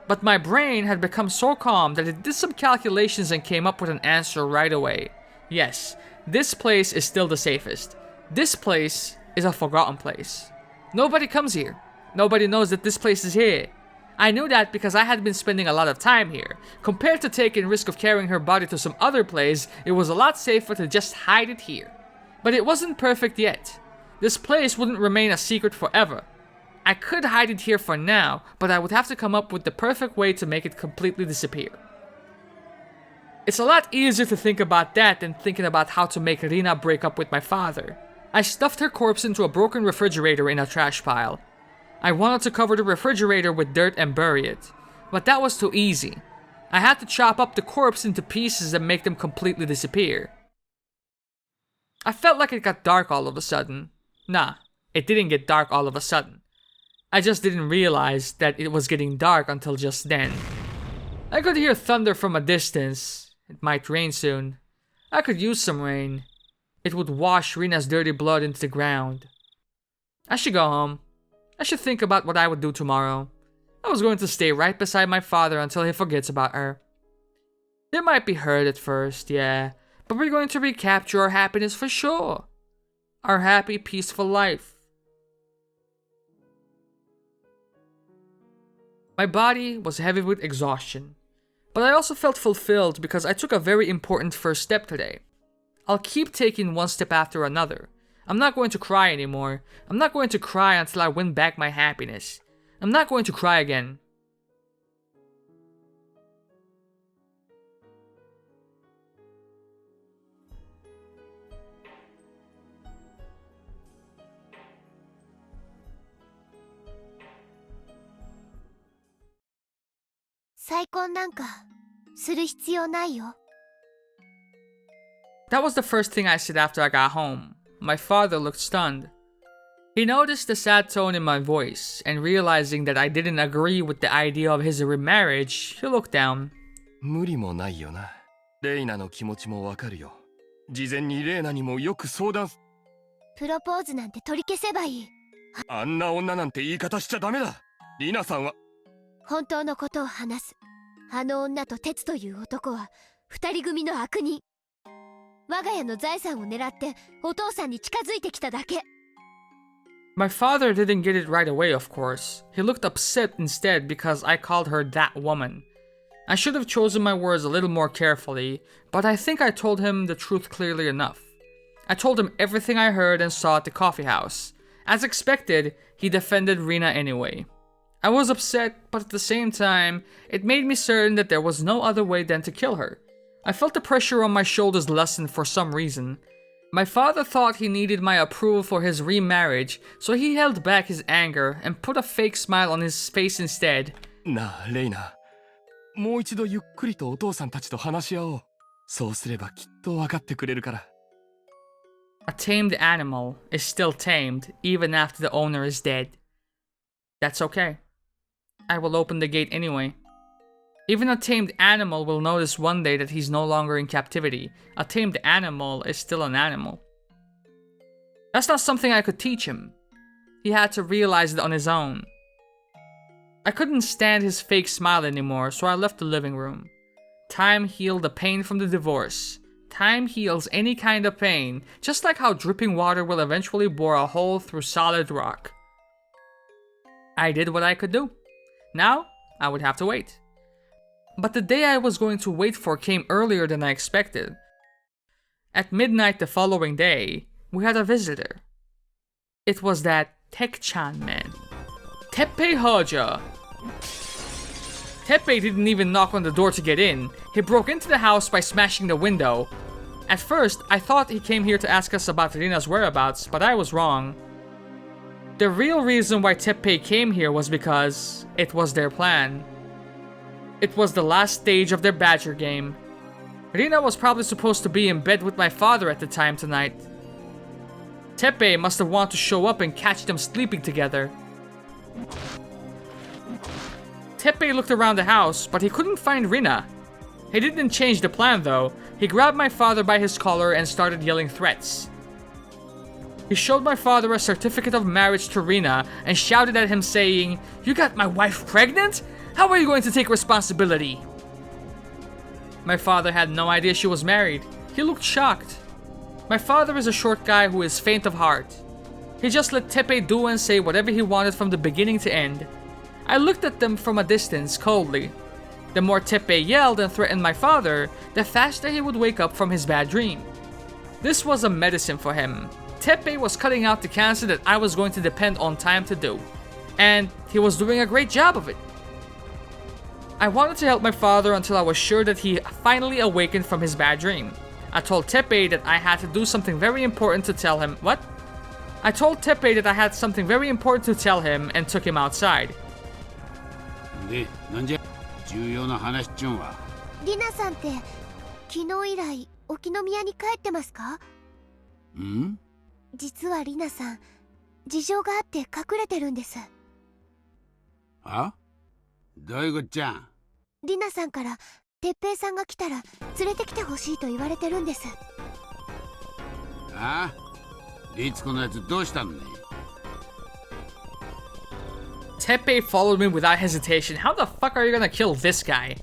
But my brain had become so calm that it did some calculations and came up with an answer right away. Yes, this place is still the safest. This place is a forgotten place. Nobody comes here. Nobody knows that this place is here. I knew that because I had been spending a lot of time here. Compared to taking risk of carrying her body to some other place, it was a lot safer to just hide it here. But it wasn't perfect yet. This place wouldn't remain a secret forever. I could hide it here for now, but I would have to come up with the perfect way to make it completely disappear. It's a lot easier to think about that than thinking about how to make Rina break up with my father. I stuffed her corpse into a broken refrigerator in a trash pile. I wanted to cover the refrigerator with dirt and bury it, but that was too easy. I had to chop up the corpse into pieces and make them completely disappear. I felt like it got dark all of a sudden. Nah, it didn't get dark all of a sudden. I just didn't realize that it was getting dark until just then. I could hear thunder from a distance. It might rain soon. I could use some rain. It would wash Rina's dirty blood into the ground. I should go home. I should think about what I would do tomorrow. I was going to stay right beside my father until he forgets about her. They might be hurt at first, yeah, but we're going to recapture our happiness for sure. Our happy, peaceful life. My body was heavy with exhaustion, but I also felt fulfilled because I took a very important first step today. I'll keep taking one step after another. I'm not going to cry anymore. I'm not going to cry until I win back my happiness. I'm not going to cry again. That was the first thing I said after I got home. My father looked stunned. He noticed the sad tone in my voice, and realizing that I didn't agree with the idea of his remarriage, he looked down. 無理もないよな。レイナの気持ちもわかるよ。事前にレイナにもよく相談。プロポーズなんて取り消せばいい。あんな女なんて言い方しちゃダメだ。リナさんは本当のことを話す。あの女と鉄という男は二人組の悪人。我が家の財産を狙ってお父さんに近づいてきただけ。My father didn't get it right away, of course. He looked upset instead because I called her that woman. I should have chosen my words a little more carefully, but I think I told him the truth clearly enough. I told him everything I heard and saw at the coffee house. As expected, he defended Rina anyway. I was upset, but at the same time, it made me certain that there was no other way than to kill her. I felt the pressure on my shoulders lessen for some reason. My father thought he needed my approval for his remarriage, so he held back his anger and put a fake smile on his face instead. なあ、レイナ。もう一度ゆっくりとお父さんたちと話し合おう。そうすればきっと分かってくれるから。A tamed animal is still tamed even after the owner is dead. That's okay. I will open the gate anyway. Even a tamed animal will notice one day that he's no longer in captivity. A tamed animal is still an animal. That's not something I could teach him. He had to realize it on his own. I couldn't stand his fake smile anymore, so I left the living room. Time healed the pain from the divorce. Time heals any kind of pain, just like how dripping water will eventually bore a hole through solid rock. I did what I could do. Now, I would have to wait. But the day I was going to wait for came earlier than I expected. At midnight the following day, we had a visitor. It was that Tech-chan man. Teppei Hoja. Teppei didn't even knock on the door to get in. He broke into the house by smashing the window. At first, I thought he came here to ask us about Rina's whereabouts, but I was wrong. The real reason why Teppei came here was because it was their plan. It was the last stage of their badger game. Rina was probably supposed to be in bed with my father at the time tonight. Teppei must have wanted to show up and catch them sleeping together. Teppei looked around the house, but he couldn't find Rina. He didn't change the plan though. He grabbed my father by his collar and started yelling threats. He showed my father a certificate of marriage to Rina and shouted at him saying, "You got my wife pregnant? How are you going to take responsibility?" My father had no idea she was married. He looked shocked. My father is a short guy who is faint of heart. He just let Teppei do and say whatever he wanted from the beginning to end. I looked at them from a distance, coldly. The more Teppei yelled and threatened my father, the faster he would wake up from his bad dream. This was a medicine for him. Teppei was cutting out the cancer that I was going to depend on time to do. And he was doing a great job of it. I wanted to help my father until I was sure that he finally awakened from his bad dream. I told Teppei that I had to do something very important to tell him. What? I told Teppei that I had something very important to tell him and took him outside. で、なんじゃ重要な話っちゅうんは。リナさんって昨日以来沖宮に帰ってますか？ん？実はリナさん、事情があって隠れてるんです。あ？どういうこっちゃ？リナさんから哲平さんが来たら連れてきてほしいと言われてるんです。あ？律子のやつどうしたんね？ Teppei followed me without hesitation. How the fuck are you gonna kill this guy?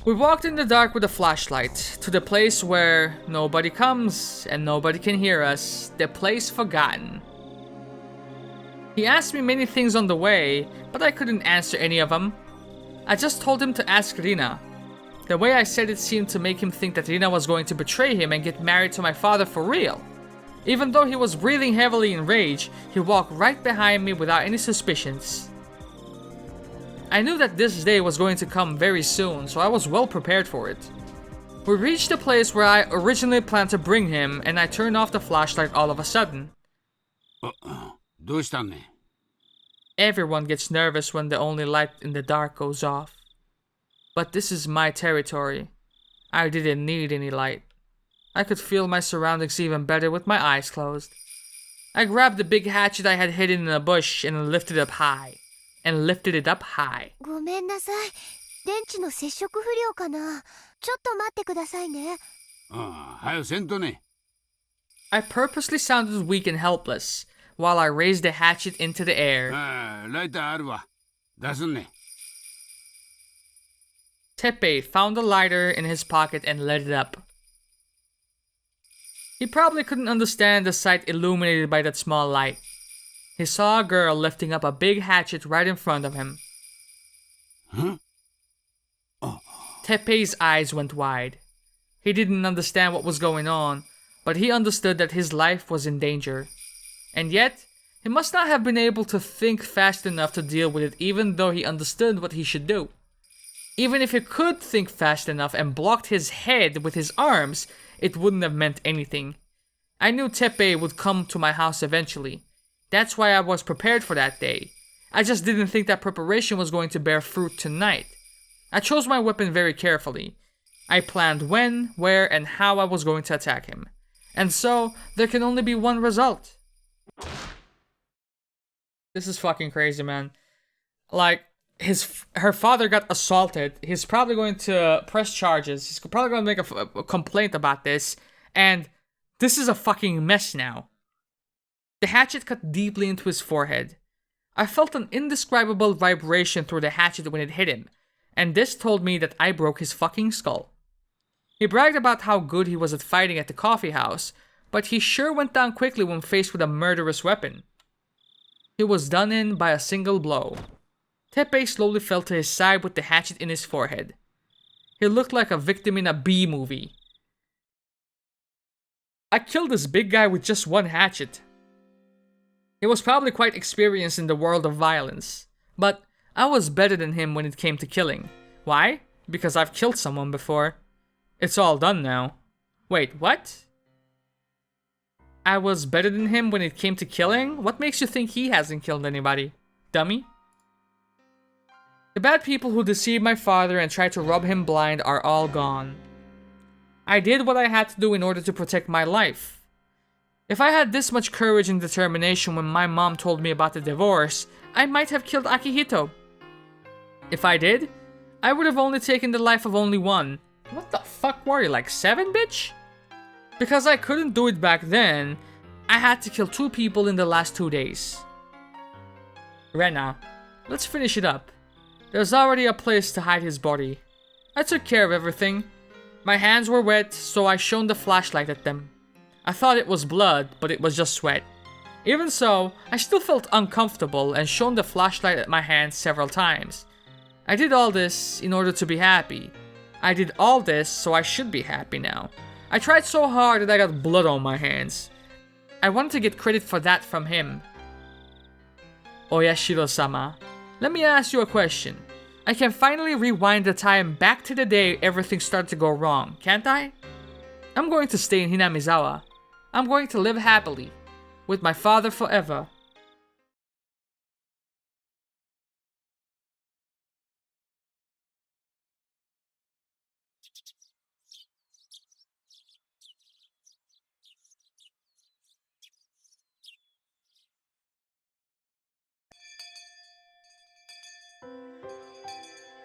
We walked in the dark with a flashlight to the place where nobody comes and nobody can hear us, the place forgotten. He asked me many things on the way, but I couldn't answer any of them. I just told him to ask Rina. The way I said it seemed to make him think that Rina was going to betray him and get married to my father for real. Even though he was breathing heavily in rage, he walked right behind me without any suspicions. I knew that this day was going to come very soon, so I was well prepared for it. We reached the place where I originally planned to bring him, and I turned off the flashlight all of a sudden. どうしたんね？ Everyone gets nervous when the only light in the dark goes off. But this is my territory. I didn't need any light. I could feel my surroundings even better with my eyes closed. I grabbed the big hatchet I had hidden in a bush and lifted it up high. ごめんなさい。電池の接触不良かな。ちょっと待ってくださいね。はよせんとね。 I purposely sounded weak and helpless while I raised the hatchet into the air. ライターあるわ。出すんね。 Teppei found a lighter in his pocket and lit it up. He probably couldn't understand the sight illuminated by that small light. He saw a girl lifting up a big hatchet right in front of him. Huh? Teppei's eyes went wide. He didn't understand what was going on, but he understood that his life was in danger. And yet, he must not have been able to think fast enough to deal with it even though he understood what he should do. Even if he could think fast enough and blocked his head with his arms, it wouldn't have meant anything. I knew Teppei would come to my house eventually. That's why I was prepared for that day. I just didn't think that preparation was going to bear fruit tonight. I chose my weapon very carefully. I planned when, where, and how I was going to attack him. And so, there can only be one result. This is fucking crazy, man. Like, her father got assaulted. He's probably going to press charges. He's probably going to make a complaint about this. And this is a fucking mess now. The hatchet cut deeply into his forehead. I felt an indescribable vibration through the hatchet when it hit him, and this told me that I broke his fucking skull. He bragged about how good he was at fighting at the coffee house, but he sure went down quickly when faced with a murderous weapon. He was done in by a single blow. Teppei slowly fell to his side with the hatchet in his forehead. He looked like a victim in a B movie. I killed this big guy with just one hatchet. He was probably quite experienced in the world of violence, but I was better than him when it came to killing. Why? Because I've killed someone before. It's all done now. Wait, what? I was better than him when it came to killing? What makes you think he hasn't killed anybody? Dummy? The bad people who deceived my father and tried to rub him blind are all gone. I did what I had to do in order to protect my life. If I had this much courage and determination when my mom told me about the divorce, I might have killed Akihito. If I did, I would have only taken the life of only one. What the fuck were you, like 7, bitch? Because I couldn't do it back then, I had to kill 2 people in the last 2 days. Rena, let's finish it up. There's already a place to hide his body. I took care of everything. My hands were wet, so I shone the flashlight at them. I thought it was blood, but it was just sweat. Even so, I still felt uncomfortable and shone the flashlight at my hands several times. I did all this in order to be happy. I did all this so I should be happy now. I tried so hard that I got blood on my hands. I wanted to get credit for that from him. Oyashiro-sama, let me ask you a question. I can finally rewind the time back to the day everything started to go wrong, can't I? I'm going to stay in Hinamizawa. I'm going to live happily with my father forever.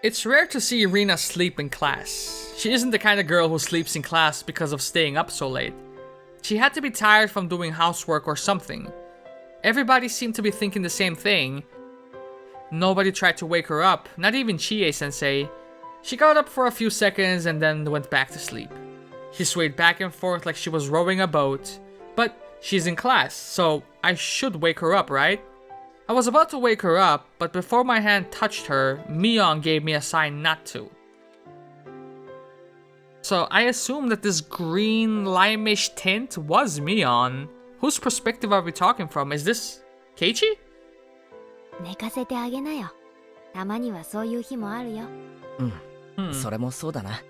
It's rare to see Rena sleep in class. She isn't the kind of girl who sleeps in class because of staying up so late. She had to be tired from doing housework or something. Everybody seemed to be thinking the same thing. Nobody tried to wake her up, not even Chie-sensei. She got up for a few seconds and then went back to sleep. She swayed back and forth like she was rowing a boat. But she's in class, so I should wake her up, right? I was about to wake her up, but before my hand touched her, Mion gave me a sign not to. So I assume that this green limeish tint was Mion. Whose perspective are we talking from? Is this Keiichi? 寝かせてあげなよ。たまにはそういう日もあるよ。それもそうだな。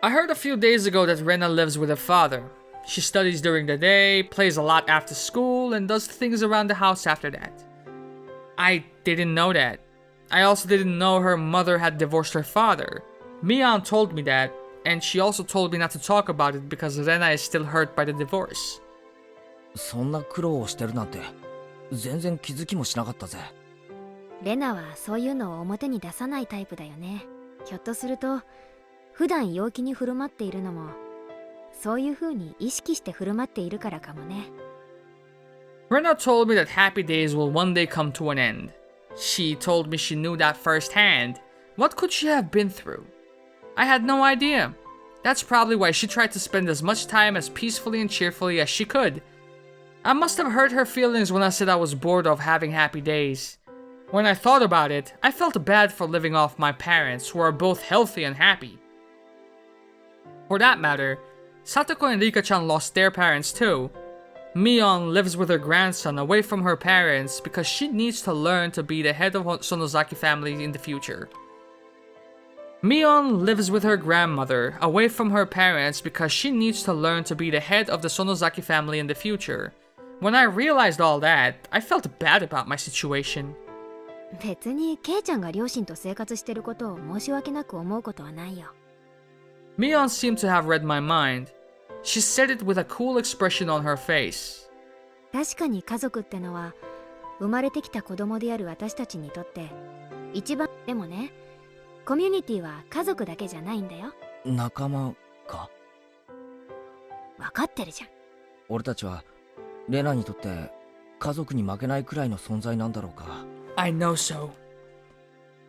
I heard a few days ago that Rena lives with her father. She studies during the day, plays a lot after school, and does things around the house after that. I didn't know that. I also didn't know her mother had divorced her father. Mion told me that, and she also told me not to talk about it because Rena is still hurt by the divorce. そんな苦労をしてるなんて全然気づきもしなかったぜ。レナはそういうのを表に出さないタイプだよね。ひょっとすると普段陽気に振る舞っているのもそういう風に意識して振る舞っているからかもね。Rena told me that happy days will one day come to an end. She told me she knew that firsthand. What could she have been through? I had no idea. That's probably why she tried to spend as much time as peacefully and cheerfully as she could. I must have hurt her feelings when I said I was bored of having happy days. When I thought about it, I felt bad for living off my parents, who are both healthy and happy. For that matter, Satoko and Rika-chan lost their parents too. Mion lives with her grandson away from her parents because she needs to learn to be the head of Sonozaki family in the future. Mion lives with her grandmother away from her parents because she needs to learn to be the head of the Sonozaki family in the future. When I realized all that, I felt bad about my situation. 別にケイちゃんが両親と生活してることを申し訳なく思うことはないよ。Mion seemed to have read my mind. She said it with a cool expression on her face. 確かに家族ってのは生まれてきた子供である私たちにとって一番でもね、コミュニティは家族だけじゃないんだよ。仲間か。分かってるじゃん。俺たちはレナにとって家族に負けないくらいの存在なんだろうか。I know so.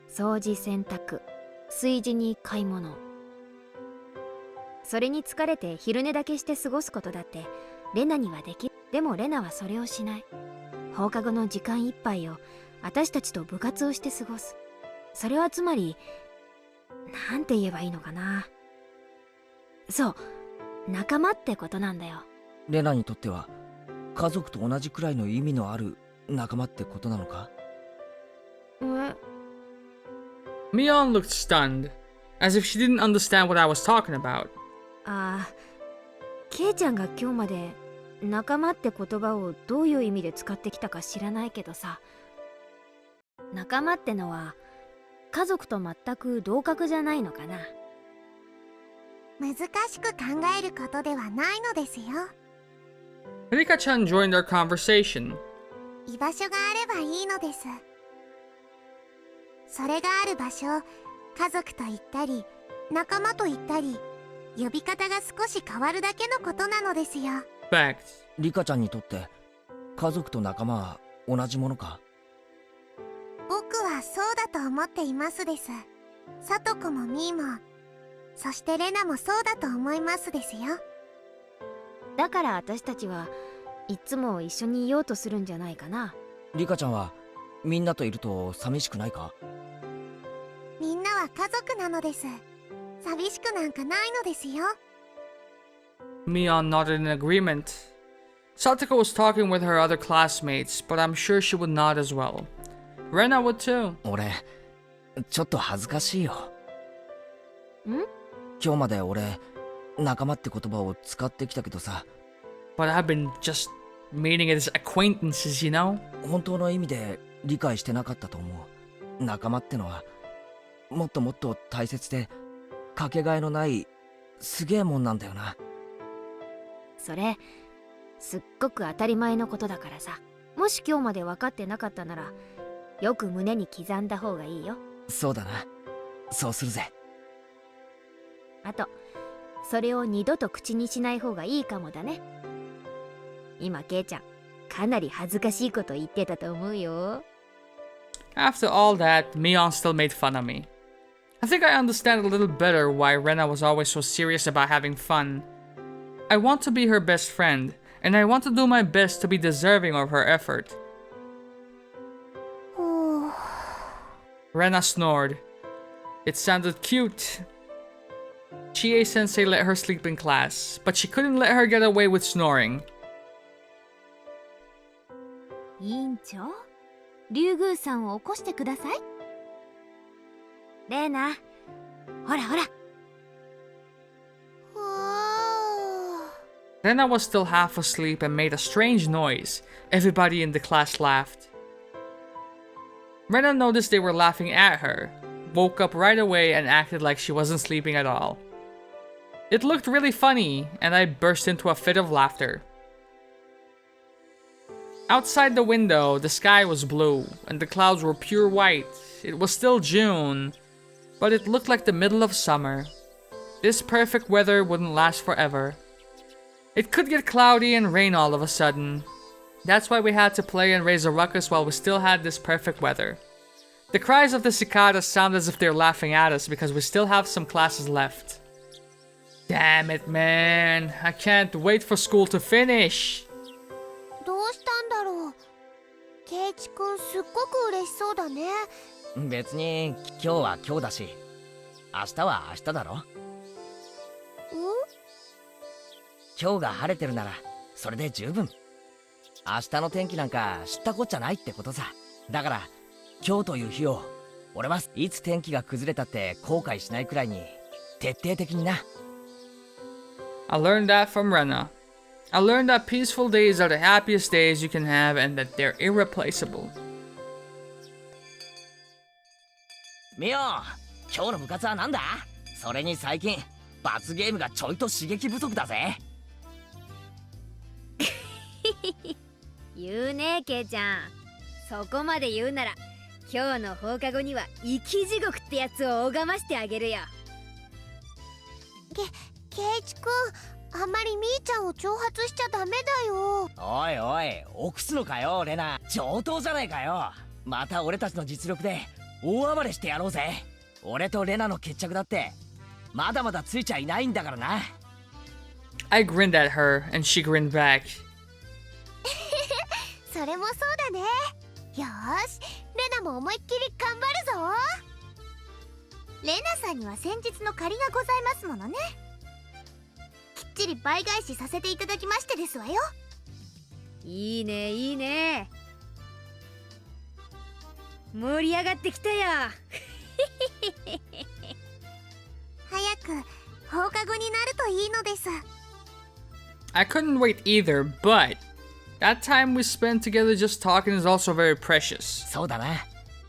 掃除洗濯、炊事に買い物。それに疲れて昼寝だけして過ごすことだってレナにはできる。でもレナはそれをしない。放課後の時間いっぱいを私たちと部活をして過ごす。それはつまりなんて言えばいいのかな。そう、仲間ってことなんだよ。レナにとっては家族と同じくらいの意味のある仲間ってことなのか。Mion looked stunned, as if she didn't understand what I was talking about. ああ、ケイちゃんが今日まで仲間って言葉をどういう意味で使ってきたか知らないけどさ、仲間ってのは家族と全く同格じゃないのかな。難しく考えることではないのですよ。Rika-chan joined our conversation. 居場所があればいいのです。それがある場所を家族と言ったり仲間と言ったり呼び方が少し変わるだけのことなのですよ。Facts. リカちゃんにとって家族と仲間は同じものか。僕はそうだと思っていますです。サトコもミーもそしてレナもそうだと思いますですよ。だから私たちはいつも一緒にいようとするんじゃないかな。リカちゃんはみんなといると寂しくないか。みんなは家族なのです。寂しくなんかないのですよ。Mion nodded in agreement. Satoko was talking with her other classmates, but I'm sure she would nod as well. Rena would too. 俺ちょっと恥ずかしいよ。ん？今日まで俺仲間って言葉を使ってきたけどさ。But I've been just meaning it as acquaintances, you know? 本当の意味で理解してなかったと思う。仲間ってのはもっともっと大切でかけがえのないすげえもんなんだよな。それすっごく当たり前のことだからさ。もし今日まで分かってなかったならよく胸に刻んだ方がいいよ。そうだな。そうするぜ。あとそれを二度と口にしない方がいいかもだね。今ケイちゃんかなり恥ずかしいこと言ってたと思うよ。 After all that, Mion still made fun of me. I think I understand a little better why Rena was always so serious about having fun. I want to be her best friend, and I want to do my best to be deserving of her effort. Rena snored. It sounded cute. Chie-sensei let her sleep in class, but she couldn't let her get away with snoring. 委員長、竜宮さんを起こしてください。レーナ、ほらほら。Rena was still half asleep and made a strange noise. Everybody in the class laughed. Rena noticed they were laughing at her, woke up right away and acted like she wasn't sleeping at all. It looked really funny, and I burst into a fit of laughter. Outside the window, the sky was blue, and the clouds were pure white. It was still June, but it looked like the middle of summer. This perfect weather wouldn't last forever. It could get cloudy and rain all of a sudden. That's why we had to play and raise a ruckus while we still had this perfect weather. The cries of the cicadas sound as if they're laughing at us because we still have some classes left. Damn it, man. I can't wait for school to finish. どうしたんだろう。ケイチくんすっごく嬉しそうだね。別に今日は今日だし、明日は明日だろ。今日が晴れてるならそれで十分。明日の天気なんか知ったこっちゃないってことさ。だから今日という日を俺はいつ天気が崩れたって後悔しないくらいに徹底的にな。I learned that from Rena. I learned that peaceful days are the happiest days you can have and that they're irreplaceable. ミオ、今日の部活はなんだ？それに最近罰ゲームがちょいと刺激不足だぜ。言うねケイちゃん。そこまで言うなら今日の放課後には生き地獄ってやつを拝ましてあげるよ。ケイチくん、あんまりみーちゃんを挑発しちゃダメだよ。おいおい、臆すのかよレナ。上等じゃないかよ。また俺たちの実力で大暴れしてやろうぜ。俺とレナの決着だってまだまだついちゃいないんだからな。I grinned at her and she grinned back. それもそうだね。よーし、レナも思いっきり頑張るぞ。レナさんには先日の借りがございますものね。きっちり倍返しさせていただきましてですわよ。いいねいいね。盛り上がってきたよ。早く放課後になるといいのです。I couldn't wait either, but that time we spent together just talking is also very precious. そうだな。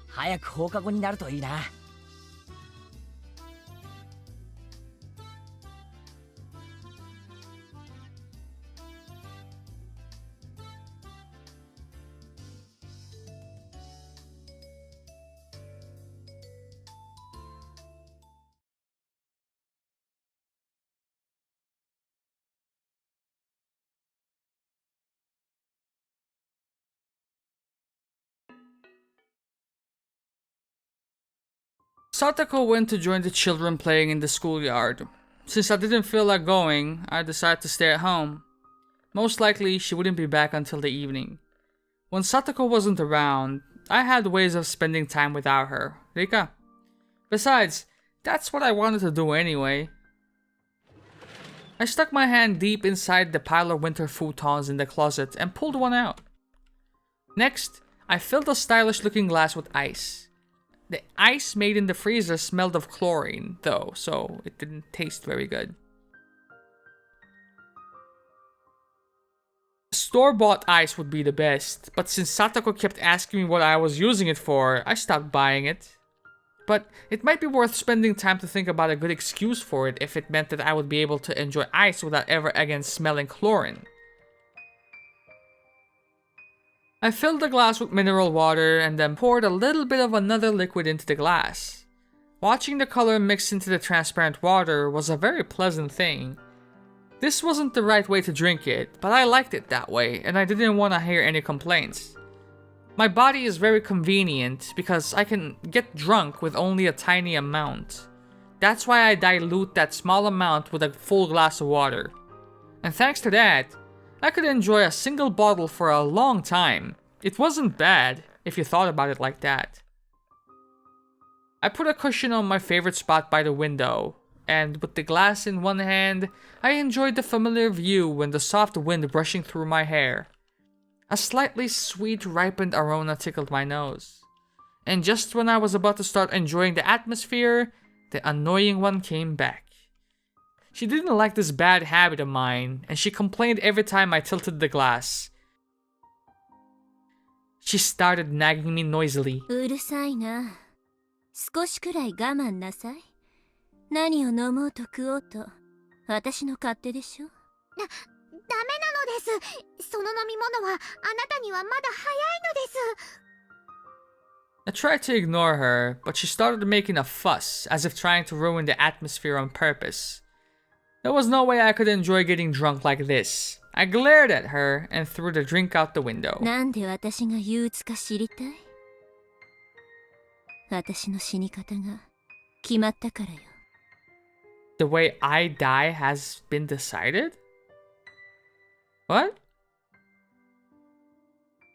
早く放課後になるといいな。Satoko went to join the children playing in the schoolyard. Since I didn't feel like going, I decided to stay at home. Most likely, she wouldn't be back until the evening. When Satoko wasn't around, I had ways of spending time without her. Rika. Besides, that's what I wanted to do anyway. I stuck my hand deep inside the pile of winter futons in the closet and pulled one out. Next, I filled a stylish looking glass with ice. The ice made in the freezer smelled of chlorine, though, so it didn't taste very good. Store-bought ice would be the best, but since Satoko kept asking me what I was using it for, I stopped buying it. But it might be worth spending time to think about a good excuse for it if it meant that I would be able to enjoy ice without ever again smelling chlorine. I filled the glass with mineral water and then poured a little bit of another liquid into the glass. Watching the color mix into the transparent water was a very pleasant thing. This wasn't the right way to drink it, but I liked it that way and I didn't want to hear any complaints. My body is very convenient because I can get drunk with only a tiny amount. That's why I dilute that small amount with a full glass of water. And thanks to that, I could enjoy a single bottle for a long time. It wasn't bad, if you thought about it like that. I put a cushion on my favorite spot by the window, and with the glass in one hand, I enjoyed the familiar view and the soft wind brushing through my hair. A slightly sweet ripened aroma tickled my nose. And just when I was about to start enjoying the atmosphere, the annoying one came back. She didn't like this bad habit of mine, and she complained every time I tilted the glass. She started nagging me noisily. うるさいな。少しくらい我慢なさい。何を飲もうと食おうと、私の勝手でしょ。ダメなのです。その飲み物はあなたにはまだ早いのです。I tried to ignore her, but she started making a fuss, as if trying to ruin the atmosphere on purpose. There was no way I could enjoy getting drunk like this. I glared at her and threw the drink out the window. なんで私が憂鬱か知りたい？私の死に方が決まったからよ。The way I die has been decided? What?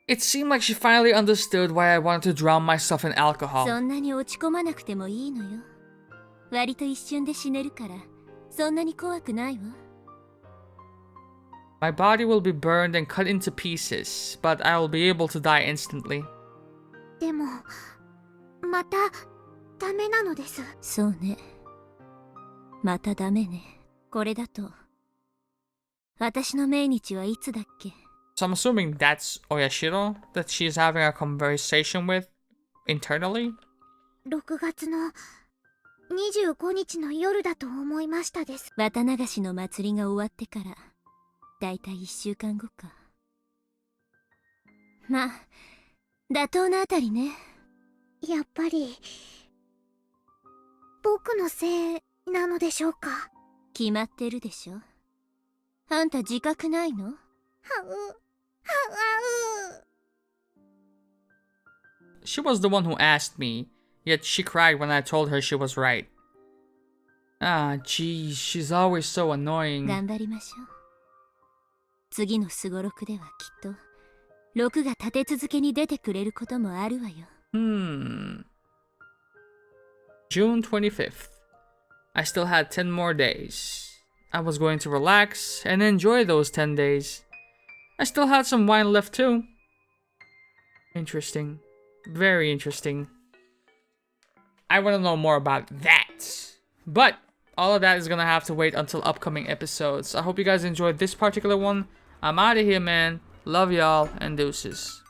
It seemed like she finally understood why I wanted to drown myself in alcohol. そんなに落ち込まなくてもいいのよ。割と一瞬で死ねるから、そんなに怖くないわ。My body will be burned and cut into pieces, but I will be able to die instantly. でもまたダメなのです。そうね。またダメね。これだと私の命日はいつだっけ？ So I'm assuming that's Oyashiro that she's having a conversation with internally? 6月の25日の夜だと思いましたです。綿流しの祭りが終わってからだいたい1週間後か。まあ妥当なあたりね。やっぱり僕のせいなのでしょうか。決まってるでしょ。あんた自覚ないの？はうShe was the one who asked me, yet she cried when I told her she was right. Ah, geez, she's always so annoying. 頑張りましょう。次のすごろくではきっと6が立て続けに出てくれることもあるわよ。June 25th. I still had 10 more days. I was going to relax and enjoy those 10 days. I still had some wine left too. Interesting. Very interesting. I want to know more about that. But all of that is gonna have to wait until upcoming episodes. I hope you guys enjoyed this particular one. I'm out of here, man. Love y'all and deuces.